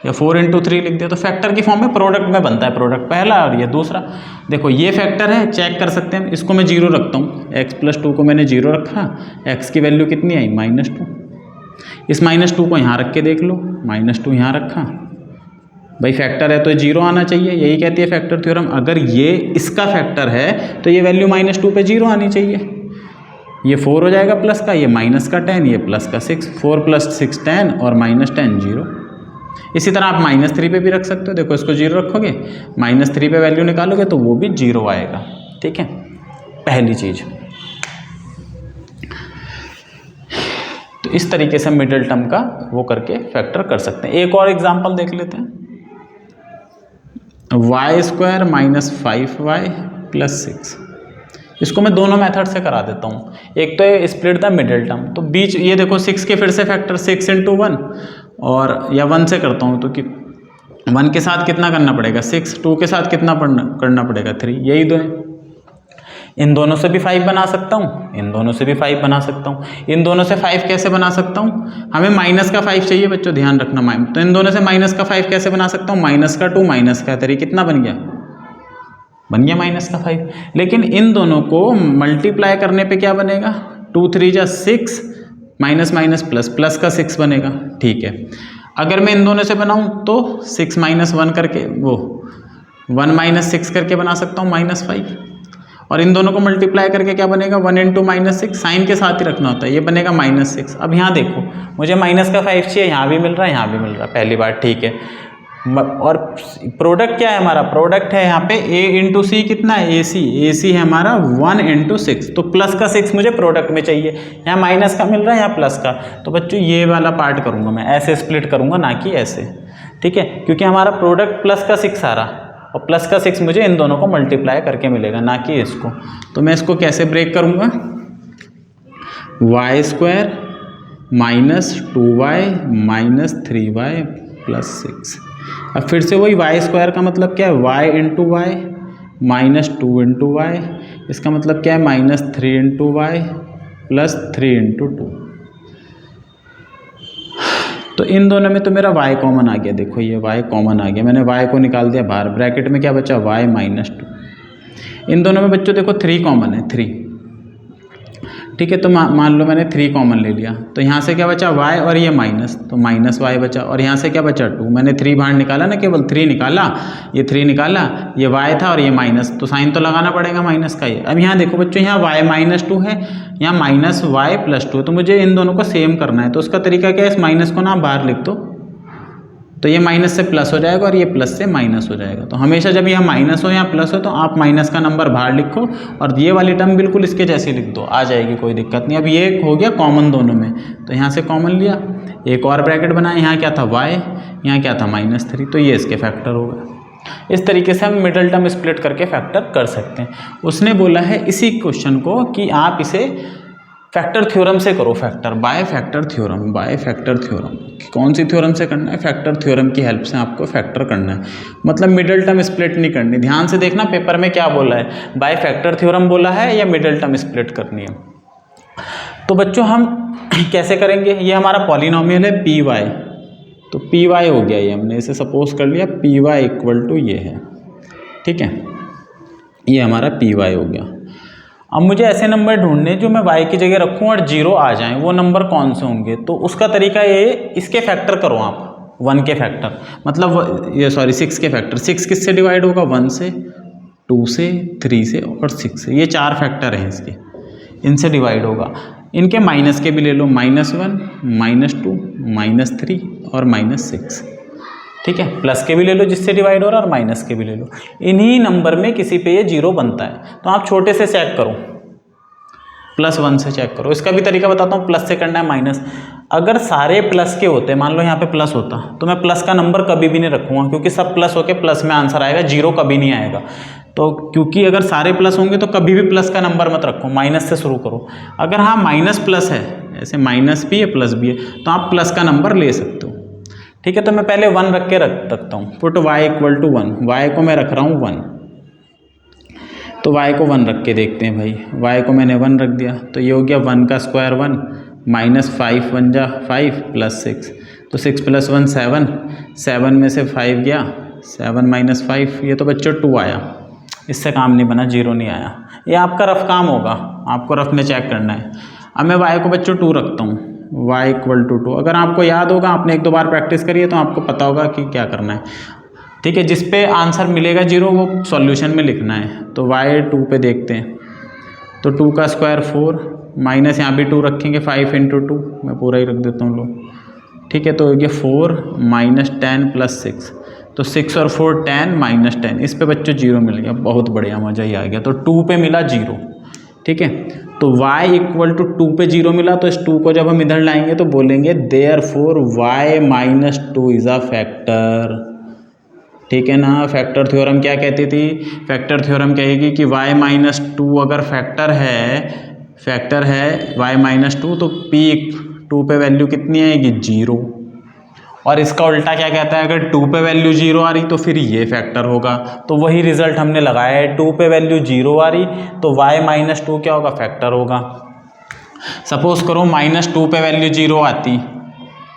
या 4 × 3 लिख दिया। तो फैक्टर की फॉर्म में प्रोडक्ट में बनता है, प्रोडक्ट पहला और ये दूसरा। देखो ये फैक्टर है, चेक कर सकते हैं, इसको मैं 0 रखता हूँ, x + 2 को मैंने 0 रखा, x की वैल्यू कितनी आई -2, इस -2 को यहाँ रख के देख लो, -2 यहाँ रखा, भाई फैक्टर है तो 0 आना चाहिए, यही कहती है फैक्टर थ्योरम। अगर ये इसका फैक्टर है तो ये वैल्यू -2 पे 0 आनी चाहिए। ये 4 हो जाएगा प्लस का, ये माइनस का 10, ये प्लस का 6, 4 + 6 10 और -10 0। इसी तरह आप -3 पे भी रख सकते हो, देखो इसको 0 रखोगे, -3 पे वैल्यू निकालोगे तो वो भी 0 आएगा, ठीक है, पहली चीज़। तो इस तरीके से मिडिल टर्म का वो करके फैक्टर कर सकते हैं। एक और एग्जांपल देख लेते हैं, y² - 5y + 6। इसको मैं दोनों मेथड से करा देता हूँ। एक तो है स्प्लिट द मिडिल टर्म, तो बीच ये देखो 6 के फिर से फैक्टर 6 × 1, और या 1 से करता हूँ तो कि 1 के साथ कितना करना पड़ेगा 6, 2 के साथ कितना करना पड़ेगा 3, यही दो है। इन दोनों से भी 5 बना सकता हूँ, इन दोनों से भी 5 बना सकता हूँ। इन दोनों से 5 कैसे बना सकता हूँ, हमें माइनस का 5 चाहिए बच्चों, ध्यान रखना। तो इन दोनों से माइनस का 5 कैसे बना सकता हूँ, -2 -3, कितना बन गया, बन गया -5। लेकिन इन दोनों को मल्टीप्लाई करने पे क्या बनेगा, 2 3 जा 6, माइनस प्लस का 6 बनेगा, ठीक है। अगर मैं इन दोनों से बनाऊँ तो 6 - 1 करके, वो 1 - 6 करके बना सकता हूँ -5। और इन दोनों को मल्टीप्लाई करके क्या बनेगा, 1 × -6, साइन के साथ ही रखना होता है, ये बनेगा -6। अब यहाँ देखो मुझे माइनस का 5 चाहिए, यहाँ भी मिल रहा है, यहाँ भी मिल रहा है, पहली बात ठीक है। और प्रोडक्ट क्या है हमारा, प्रोडक्ट है यहाँ पे a इंटू सी, कितना है ए सी है हमारा 1 इंटू 6, तो प्लस का 6 मुझे प्रोडक्ट में चाहिए, यहाँ माइनस का मिल रहा है यहाँ प्लस का, तो बच्चों ये वाला पार्ट करूँगा मैं, ऐसे स्प्लिट करूँगा ना कि ऐसे, ठीक है, क्योंकि हमारा प्रोडक्ट प्लस का 6 आ रहा और प्लस का 6 मुझे इन दोनों को मल्टीप्लाई करके मिलेगा ना कि इसको। तो मैं इसको कैसे ब्रेक करूँगा, y square minus 2y minus 3y plus 6। अब फिर से वही वाई स्क्वायर का मतलब क्या है, y into y minus 2 into y, इसका मतलब क्या है minus 3 into y plus 3 into 2। तो इन दोनों में तो मेरा y कॉमन आ गया, देखो ये y कॉमन आ गया, मैंने y को निकाल दिया बाहर, ब्रैकेट में क्या बचा y माइनस 2। इन दोनों में बच्चों देखो 3 कॉमन है, 3, ठीक है, तो मान लो मैंने 3 कॉमन ले लिया, तो यहाँ से क्या बचा y और ये माइनस, तो माइनस y बचा, और यहाँ से क्या बचा 2, मैंने 3 बाहर निकाला ना, केवल 3 निकाला, ये 3 निकाला, ये y था और ये माइनस, तो साइन तो लगाना पड़ेगा माइनस का ये। अब यहाँ देखो बच्चों, यहाँ y माइनस 2 है, यहाँ माइनस y प्लस 2, तो मुझे इन दोनों को सेम करना है, तो उसका तरीका क्या है, इस माइनस को ना बाहर लिख दो, तो ये माइनस से प्लस हो जाएगा और ये प्लस से माइनस हो जाएगा। तो हमेशा जब यह माइनस हो या प्लस हो तो आप माइनस का नंबर बाहर लिखो और ये वाली टर्म बिल्कुल इसके जैसे लिख दो, आ जाएगी, कोई दिक्कत नहीं। अब ये हो गया कॉमन दोनों में, तो यहाँ से कॉमन लिया, एक और ब्रैकेट बनाया, यहाँ क्या था y, यहाँ क्या था -3, तो ये इसके फैक्टर हो गए। इस तरीके से हम मिडल टर्म स्प्लिट करके फैक्टर कर सकते हैं। उसने बोला है इसी क्वेश्चन को कि आप इसे फैक्टर थ्योरम से करो, factor by factor theorem, by factor theorem. कौन सी थ्योरम से करना है, फैक्टर थ्योरम की हेल्प से आपको फैक्टर करना है, मतलब मिडल टर्म स्प्लिट नहीं करनी। ध्यान से देखना पेपर में क्या बोला है, बाय फैक्टर थ्योरम बोला है या मिडल टर्म स्प्लिट करनी है। तो बच्चों हम कैसे करेंगे, ये हमारा पॉलिनोमियल है पी वाई, तो पी वाई हो गया, ये हमने इसे सपोज कर लिया पी वाई इक्वल टू ये है, ठीक है, ये हमारा पी वाई हो गया। अब मुझे ऐसे नंबर ढूंढने जो मैं y की जगह रखूं और 0 आ जाएं, वो नंबर कौन से होंगे। तो उसका तरीका ये, इसके फैक्टर करो आप, 1 के फैक्टर, मतलब ये 6 के फैक्टर। 6 किससे डिवाइड होगा, 1 से, 2 से, 3 से और 6 से, ये 4 फैक्टर हैं इसके, इनसे डिवाइड होगा। इनके माइनस के भी ले लो, -1, -2, -3 और -6, ठीक है, प्लस के भी ले लो जिससे डिवाइड हो रहा है और माइनस के भी ले लो। इन्हीं नंबर में किसी पे ये 0 बनता है, तो आप छोटे से चेक करो, +1 से चेक करो। इसका भी तरीका बताता हूँ, प्लस से करना है माइनस। अगर सारे प्लस के होते, मान लो यहाँ पे प्लस होता, तो मैं प्लस का नंबर कभी भी नहीं रखूँगा, क्योंकि सब प्लस होके प्लस में आंसर आएगा, 0 कभी नहीं आएगा। तो क्योंकि अगर सारे प्लस होंगे तो कभी भी प्लस का नंबर मत रखो, माइनस से शुरू करो। अगर हाँ माइनस प्लस है, ऐसे माइनस भी है प्लस भी है, तो आप प्लस का नंबर ले सकते हो, ठीक है। तो मैं पहले 1 रख के रख सकता हूँ, put y equal to 1, y को मैं रख रहा हूँ 1, तो y को 1 रख के देखते हैं भाई, y को मैंने 1 रख दिया, तो ये हो गया 1 का स्क्वायर 1, -5 1 जा 5 प्लस 6, तो 6 + 1 7, 7 में से 5 गया, 7 - 5, ये तो बच्चों 2 आया, इससे काम नहीं बना, 0 नहीं आया। ये आपका रफ काम होगा, आपको रफ में चेक करना है। अब मैं y को बच्चों 2 रखता हूँ, y इक्वल टू 2, अगर आपको याद होगा, आपने 1-2 बार प्रैक्टिस करी है तो आपको पता होगा कि क्या करना है, ठीक है। जिस पे आंसर मिलेगा 0 वो सॉल्यूशन में लिखना है। तो y 2 पे देखते हैं, तो 2 का स्क्वायर 4, माइनस यहाँ भी 2 रखेंगे, 5 × 2, मैं पूरा ही रख देता हूँ लो, ठीक है। तो ये 4 -10 + 6, तो 6 और 4 10 -10, इस पे बच्चों 0 मिल गया, बहुत बढ़िया, मज़ा ही आ गया। तो 2 पे मिला 0, ठीक है। तो y इक्वल टू 2 पे 0 मिला, तो इस 2 को जब हम इधर लाएंगे तो बोलेंगे therefore y - 2 is a factor, ठीक है ना। फैक्टर थ्योरम क्या कहती थी, फैक्टर थ्योरम कहेगी कि y - 2 अगर फैक्टर है y - 2, तो p 2 पे वैल्यू कितनी आएगी, 0। और इसका उल्टा क्या कहता है, अगर 2 पे वैल्यू 0 आ रही तो फिर ये फैक्टर होगा। तो वही रिजल्ट हमने लगाया है, 2 पे वैल्यू 0 आ रही तो y - 2 क्या होगा, फैक्टर होगा। सपोज करो -2 पे वैल्यू 0 आती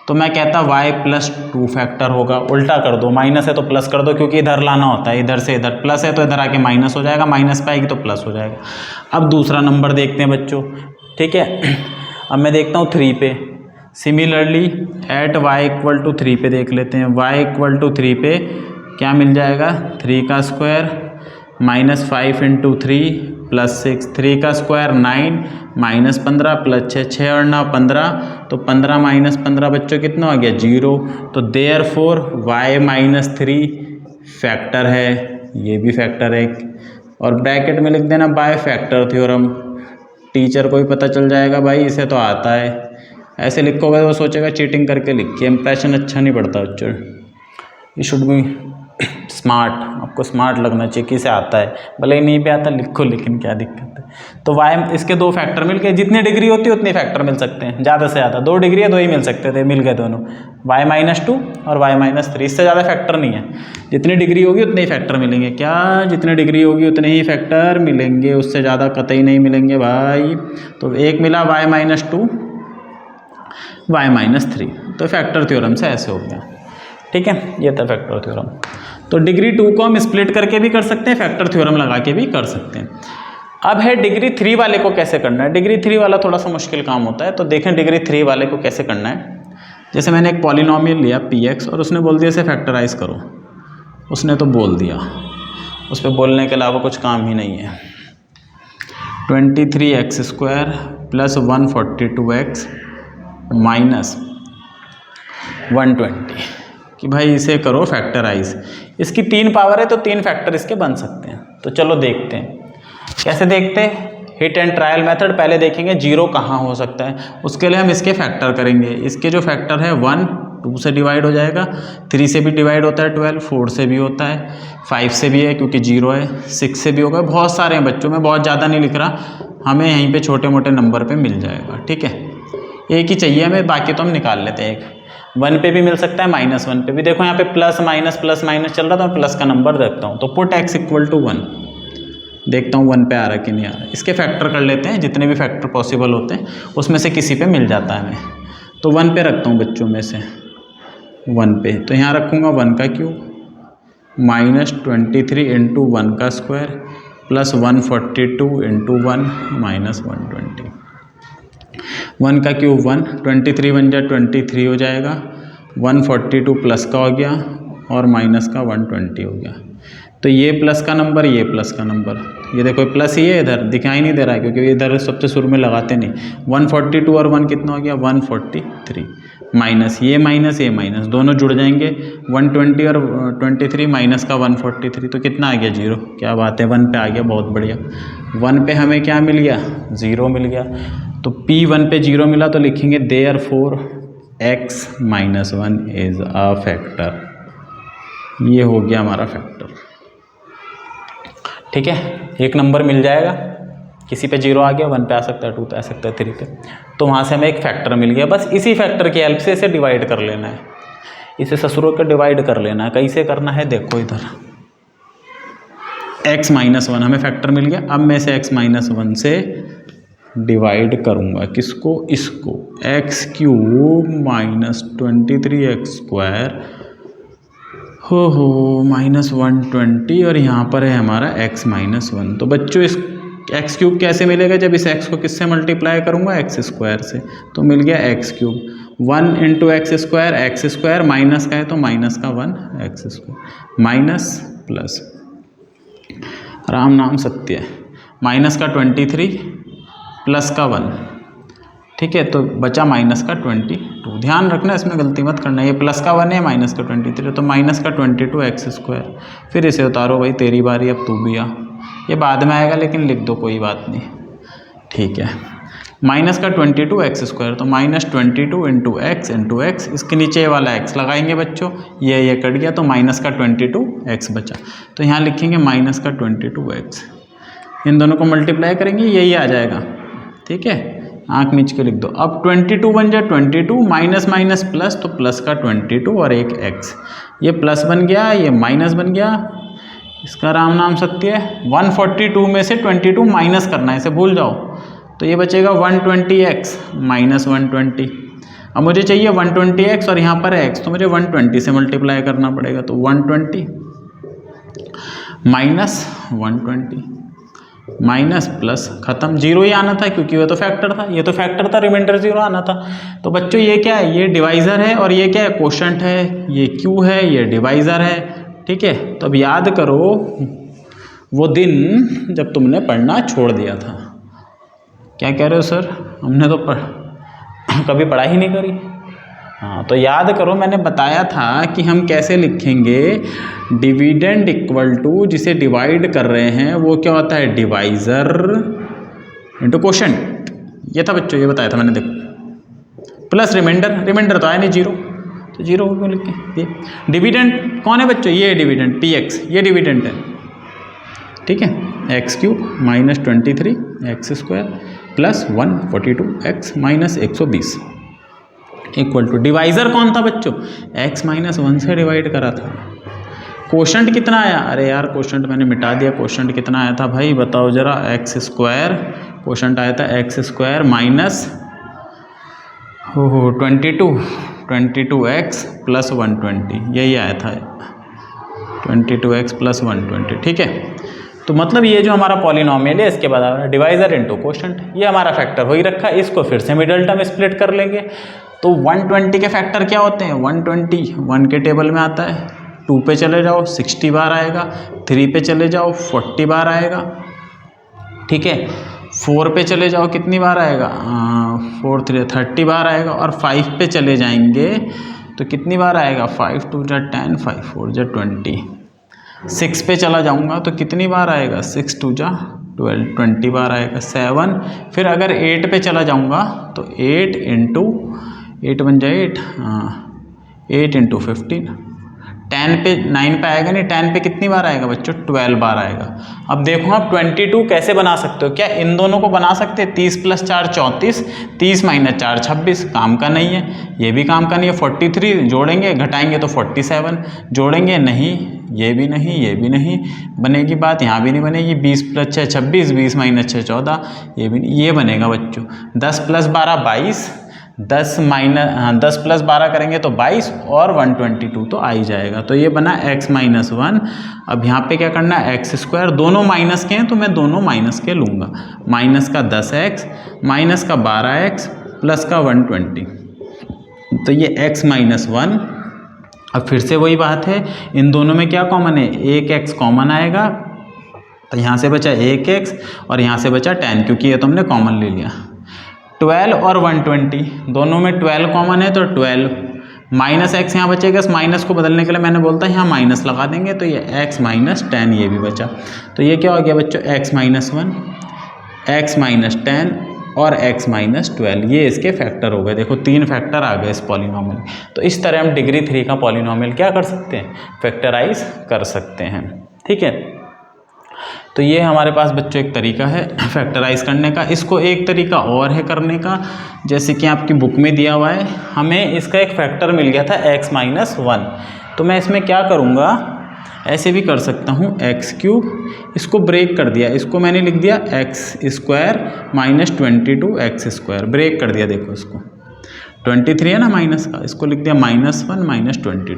तो मैं कहता y + 2 फैक्टर होगा। उल्टा कर दो, माइनस है तो प्लस कर दो, क्योंकि इधर लाना होता है, इधर से इधर, प्लस है तो इधर आके माइनस हो जाएगा, माइनस पे आएगी तो प्लस हो जाएगा। अब दूसरा नंबर देखते हैं बच्चों, ठीक है। अब मैं देखता हूँ 3 पे, सिमिलरली एट y = 3 पे देख लेते हैं। y = 3 पे क्या मिल जाएगा, 3 का स्क्वायर -5 × 3 +6, 3 का स्क्वायर 9 -15 +6, 6 और 9 15, तो 15 - 15 बच्चों कितना हो गया 0। तो देयरफॉर y-3 फैक्टर है, ये भी फैक्टर है। और ब्रैकेट में लिख देना बाय फैक्टर थ्योरम। टीचर को भी पता चल जाएगा भाई इसे तो आता है। ऐसे लिखोगे तो वो सोचेगा चीटिंग करके लिखिए, इंप्रेशन अच्छा नहीं पड़ता बच्चों। यू शुड बी स्मार्ट, आपको स्मार्ट लगना चाहिए कि इसे आता है, भले ही नहीं भी आता लिखो, लेकिन क्या दिक्कत है। तो वाई इसके दो फैक्टर मिल गए, जितनी डिग्री होती है उतने फैक्टर मिल सकते हैं, ज़्यादा से ज़्यादा 2 डिग्री है 2 ही मिल सकते थे, मिल गए दोनों, y-2 और y-3, इससे ज़्यादा फैक्टर नहीं है। जितनी डिग्री होगी उतने ही फैक्टर मिलेंगे, क्या जितनी डिग्री होगी उतने ही फैक्टर मिलेंगे, उससे ज़्यादा कतई नहीं मिलेंगे भाई। तो एक मिला y-2 y-3, तो फैक्टर थ्योरम से ऐसे हो गया, ठीक है, ये था फैक्टर थ्योरम। तो डिग्री 2 को हम स्प्लिट करके भी कर सकते हैं, फैक्टर थ्योरम लगा के भी कर सकते हैं। अब है डिग्री 3 वाले को कैसे करना है। डिग्री 3 वाला थोड़ा सा मुश्किल काम होता है, तो देखें डिग्री 3 वाले को कैसे करना है। जैसे मैंने एक पॉलिनोमियल लिया px और उसने बोल दिया इसे फैक्टराइज करो, उसने तो बोल दिया, उस पर बोलने के अलावा कुछ काम ही नहीं है। 23x² + 142x - 120 कि भाई इसे करो फैक्टराइज। इसकी 3 पावर है तो 3 फैक्टर इसके बन सकते हैं। तो चलो देखते हैं कैसे देखते हैं। हिट एंड ट्रायल मेथड पहले देखेंगे 0 कहाँ हो सकता है, उसके लिए हम इसके फैक्टर करेंगे। इसके जो फैक्टर है 1 2 से डिवाइड हो जाएगा, 3 से भी डिवाइड होता है 12, 4 से भी होता है, 5 से भी है क्योंकि 0 है, 6 से भी होगा। बहुत सारे हैं बच्चों, में बहुत ज़्यादा नहीं लिख रहा, हमें यहीं पे छोटे मोटे नंबर पे मिल जाएगा, ठीक है। एक ही चाहिए हमें, बाकी तो हम निकाल लेते हैं। एक 1 पे भी मिल सकता है, -1 पे भी। देखो यहाँ पे प्लस माइनस चल रहा था, मैं प्लस का नंबर रखता हूँ। तो पुट x = 1, देखता हूँ 1 पे आ रहा कि नहीं आ रहा। इसके फैक्टर कर लेते हैं, जितने भी फैक्टर पॉसिबल होते हैं उसमें से किसी पे मिल जाता है हमें। तो 1 पे रखता हूँ बच्चों में से 1 पे, तो यहाँ रखूँगा 1 का क्यूब -23 × 1 का स्क्वायर + 142 × 1 - 120। 1 का क्यूब 1, 23 बन जाए 23 हो जाएगा, 142 प्लस का हो गया और माइनस का 120 हो गया। तो ये प्लस का नंबर, ये प्लस का नंबर, ये देखो प्लस ही है, इधर दिखाई नहीं दे रहा है क्योंकि इधर सबसे शुरू में लगाते नहीं। 142 और 1 कितना हो गया 143, माइनस ये माइनस दोनों जुड़ जाएंगे, 120 और 23 माइनस का 143, तो कितना आ गया 0। क्या बात है, 1 पे आ गया, बहुत बढ़िया। 1 पे हमें क्या मिल गया 0 मिल गया। तो P1 पे 0 मिला तो लिखेंगे therefore x - 1 is a factor. ये हो गया हमारा फैक्टर, ठीक है। एक नंबर मिल जाएगा, किसी पे 0 आ गया, 1 पे आ सकता है, 2 पे आ सकता है, 3 पे, तो वहाँ से हमें एक फैक्टर मिल गया। बस इसी फैक्टर की हेल्प से इसे डिवाइड कर लेना है, इसे ससुरों के डिवाइड कर लेना है। कैसे करना है देखो, इधर x - 1 हमें फैक्टर मिल गया। अब मैं इसे x - 1 से डिवाइड करूँगा, किसको, इसको, x³ - 23x² हो -120, और यहाँ पर है हमारा x - 1। तो बच्चों इस x³ कैसे मिलेगा, जब इस x को किससे मल्टीप्लाई करूँगा x² से, तो मिल गया x³। 1 × x² माइनस का है तो माइनस का 1 x² माइनस प्लस, राम नाम सत्य है, माइनस का 23 प्लस का 1, ठीक है। तो बचा माइनस का 22। ध्यान रखना इसमें गलती मत करना, ये प्लस का 1 है, माइनस का 23, तो माइनस का 22 x²। फिर इसे उतारो भाई, तेरी बारी, अब तू भी आ। ये बाद में आएगा लेकिन लिख दो, कोई बात नहीं, ठीक है। माइनस का 22 x², तो -22 × x, इसके नीचे वाला x लगाएंगे बच्चों, ये कट गया, तो माइनस का 22x बचा। तो यहाँ लिखेंगे माइनस का 22x, इन दोनों को मल्टीप्लाई करेंगे, यही आ जाएगा, ठीक है। आँख मीच के लिख दो। अब 22 बन जाए 22, माइनस माइनस प्लस, तो प्लस का 22 और एक x, ये प्लस बन गया, ये माइनस बन गया, इसका राम नाम सत्य है। 142 में से 22 माइनस करना है, इसे भूल जाओ, तो ये बचेगा 120x - 120। अब मुझे चाहिए 120x और यहाँ पर है x, तो मुझे 120 से मल्टीप्लाई करना पड़ेगा, तो 120 माइनस 120 माइनस प्लस, खत्म। 0 ही आना था क्योंकि ये तो फैक्टर था, ये तो फैक्टर था, रिमाइंडर 0 आना था। तो बच्चों ये क्या है, ये डिवाइज़र है, और ये क्या है, कोशेंट है, ये q है, ये डिवाइज़र है, ठीक है। तो अब याद करो वो दिन जब तुमने पढ़ना छोड़ दिया था। क्या कह रहे हो सर, हमने तो कभी पढ़ाई ही नहीं करी। हाँ, तो याद करो, मैंने बताया था कि हम कैसे लिखेंगे डिविडेंड इक्वल टू, जिसे डिवाइड कर रहे हैं वो क्या होता है, डिवाइजर इंटू कोशेंट। ये था बच्चों, ये बताया था मैंने, देखो प्लस रिमाइंडर तो आया नहीं, जीरो, तो जीरो क्यों लिखें। ये डिविडेंड कौन है बच्चों, ये डिविडेंड px, ये डिविडेंड है, ठीक है। X cube minus 23 x square plus 142 x minus 120 equal to, divisor कौन था बच्चों, x माइनस 1 से डिवाइड करा था। कोशेंट कितना आया, अरे यार कोशेंट मैंने मिटा दिया, कोशेंट कितना आया था भाई बताओ जरा, एक्स स्क्वायर, कोशेंट आया था x square minus 22 x plus 120, यही आया था 22 एक्स प्लस 120, ठीक है। तो मतलब ये जो हमारा पॉलिनॉमियल है इसके बाद डिवाइजर इंटू कोशेंट, ये हमारा फैक्टर हो ही रखा है। इसको फिर से मिडल टर्म स्प्लिट कर लेंगे, तो 120 के फैक्टर क्या होते हैं, 120 1 के टेबल में आता है, 2 पे चले जाओ 60 बार आएगा, 3 पे चले जाओ 40 बार आएगा, ठीक है। 4 पे चले जाओ कितनी बार आएगा, 4 3 30 बार आएगा, और 5 पे चले जाएंगे तो कितनी बार आएगा, 5 2 जा 10 5 4 जा 20। 6 पे चला जाऊंगा तो कितनी बार आएगा, 6 2 जा 12 20 बार आएगा। 7, फिर अगर 8 पे चला जाऊंगा तो 8 इंटू 8 बन जाए 8, 8 इंटू 15। 10 पे 9 पे आएगा नहीं, 10 पे कितनी बार आएगा बच्चों, 12 बार आएगा। अब देखो आप 22 कैसे बना सकते हो, क्या इन दोनों को बना सकते हैं, 30 + 4 34, 30 - 4 26, काम का नहीं है, ये भी काम का नहीं है। 43 जोड़ेंगे घटाएंगे तो 47, जोड़ेंगे नहीं, ये भी नहीं, ये भी नहीं बनेगी बात, यहाँ भी नहीं बनेगी। 20 + 6 26, 20 - 6 14, ये भी नहीं, ये बनेगा बच्चों। 10 + 12 22, 10 + 12 करेंगे तो 22, और 122 तो आ ही जाएगा। तो ये बना x - 1। अब यहाँ पे क्या करना है, एक्स स्क्वायर, दोनों माइनस के हैं तो मैं दोनों माइनस के लूँगा, माइनस का 10x माइनस का 12x प्लस का 120, तो ये x - 1। अब फिर से वही बात है, इन दोनों में क्या कॉमन है, एक x कॉमन आएगा, तो यहाँ से बचा 1x और यहाँ से बचा 10, क्योंकि ये तो हमने कॉमन ले लिया। 12 और 120 दोनों में 12 कॉमन है, तो 12 माइनस एक्स यहाँ बचेगा। इस माइनस को बदलने के लिए मैंने बोलता है यहाँ माइनस लगा देंगे, तो ये x - 10 ये भी बचा। तो ये क्या हो गया बच्चों, x - 1 x - 10 और x - 12, ये इसके फैक्टर हो गए। देखो 3 फैक्टर आ गए इस पॉलिनॉमियल। तो इस तरह हम डिग्री 3 का पॉलिनॉमियल क्या कर सकते हैं, फैक्टराइज कर सकते हैं, ठीक है। तो ये हमारे पास बच्चों एक तरीका है फैक्टराइज करने का। इसको एक तरीका और है करने का, जैसे कि आपकी बुक में दिया हुआ है, हमें इसका एक फैक्टर मिल गया था x - 1। तो मैं इसमें क्या करूँगा, ऐसे भी कर सकता हूँ, x³, इसको ब्रेक कर दिया, इसको मैंने लिख दिया x² - 22x², ब्रेक कर दिया। देखो इसको 23 है ना माइनस का, इसको लिख दिया -1 - 22।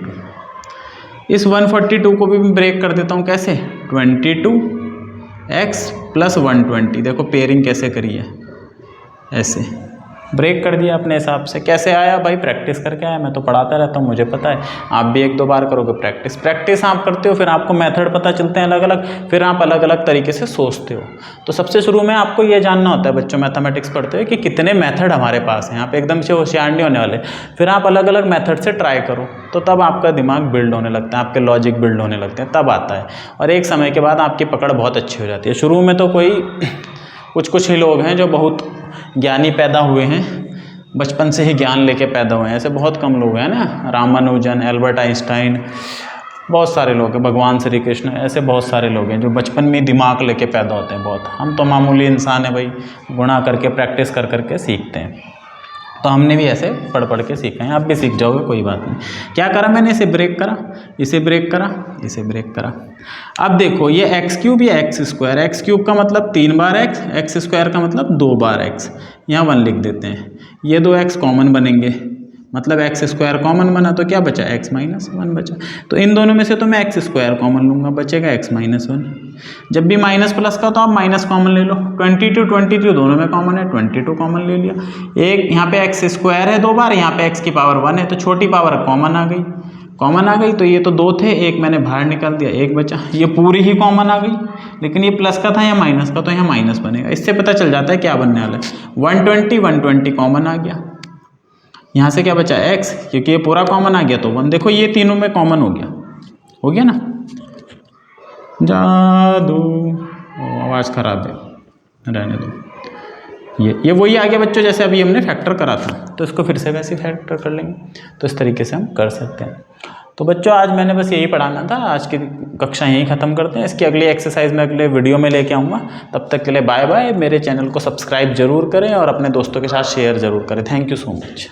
इस 142 को भी मैं ब्रेक कर देता हूँ, कैसे, 22x + 120। देखो पेयरिंग कैसे करी है, ऐसे ब्रेक कर दिया अपने हिसाब से। कैसे आया भाई, प्रैक्टिस करके आया, मैं तो पढ़ाता रहता हूँ, मुझे पता है। आप भी 1-2 बार करोगे प्रैक्टिस आप करते हो, फिर आपको मेथड पता चलते हैं अलग अलग, फिर आप अलग अलग तरीके से सोचते हो। तो सबसे शुरू में आपको ये जानना होता है बच्चों, मैथमेटिक्स पढ़ते हो कि कितने मेथड हमारे पास हैं। आप एकदम से होशियार नहीं होने वाले, फिर आप अलग अलग मेथड से ट्राई करो, तो तब आपका दिमाग बिल्ड होने लगता है, आपके लॉजिक बिल्ड होने लगते हैं, तब आता है। और एक समय के बाद आपकी पकड़ बहुत अच्छी हो जाती है। शुरू में तो कुछ ही लोग हैं जो बहुत ज्ञानी पैदा हुए हैं, बचपन से ही ज्ञान लेके पैदा हुए हैं, ऐसे बहुत कम लोग हैं ना, रामानुजन, एल्बर्ट आइंस्टाइन, बहुत सारे लोग हैं, भगवान श्री कृष्ण, ऐसे बहुत सारे लोग हैं जो बचपन में दिमाग लेके पैदा होते हैं बहुत। हम तो मामूली इंसान हैं भाई, गुणा करके प्रैक्टिस कर करके सीखते हैं। तो हमने भी ऐसे पढ़ के सीखा है, आप भी सीख जाओगे, कोई बात नहीं। क्या करा मैंने, इसे ब्रेक करा, इसे ब्रेक करा, इसे ब्रेक करा। अब देखो ये x³ या x², x³ का मतलब 3 बार x, x² का मतलब 2 बार x, यहाँ 1 लिख देते हैं। ये 2 x कॉमन बनेंगे, मतलब x² कॉमन बना, तो क्या बचा, x - 1 बचा। तो इन दोनों में से तो मैं x² कॉमन लूँगा, बचेगा x - 1। जब भी माइनस प्लस का तो आप माइनस कॉमन ले लो, 22 दोनों में कॉमन है, 22 कॉमन ले लिया। एक यहाँ पे x² है 2 बार, यहाँ पे x की पावर 1 है, तो छोटी पावर कॉमन आ गई, कॉमन आ गई, तो ये तो 2 थे, एक मैंने बाहर निकाल दिया, एक बचा, ये पूरी ही कॉमन आ गई, लेकिन ये प्लस का था या माइनस का, तो यहाँ माइनस बनेगा। इससे पता चल जाता है क्या बनने वाला है। 120 कॉमन आ गया, यहाँ से क्या बचा x, क्योंकि ये पूरा कॉमन आ गया तो 1। देखो ये तीनों में कॉमन हो गया ना। जादू, आवाज़ खराब है, रहने दो। ये वही आ गया बच्चों, जैसे अभी हमने फैक्टर करा था, तो इसको फिर से वैसे फैक्टर कर लेंगे। तो इस तरीके से हम कर सकते हैं। तो बच्चों आज मैंने बस यही पढ़ाना था, आज की कक्षा यहीं ख़त्म करते हैं। इसकी अगली एक्सरसाइज में अगले वीडियो में लेके आऊँगा। तब तक के लिए बाय बाय। मेरे चैनल को सब्सक्राइब जरूर करें और अपने दोस्तों के साथ शेयर ज़रूर करें। Thank you so much.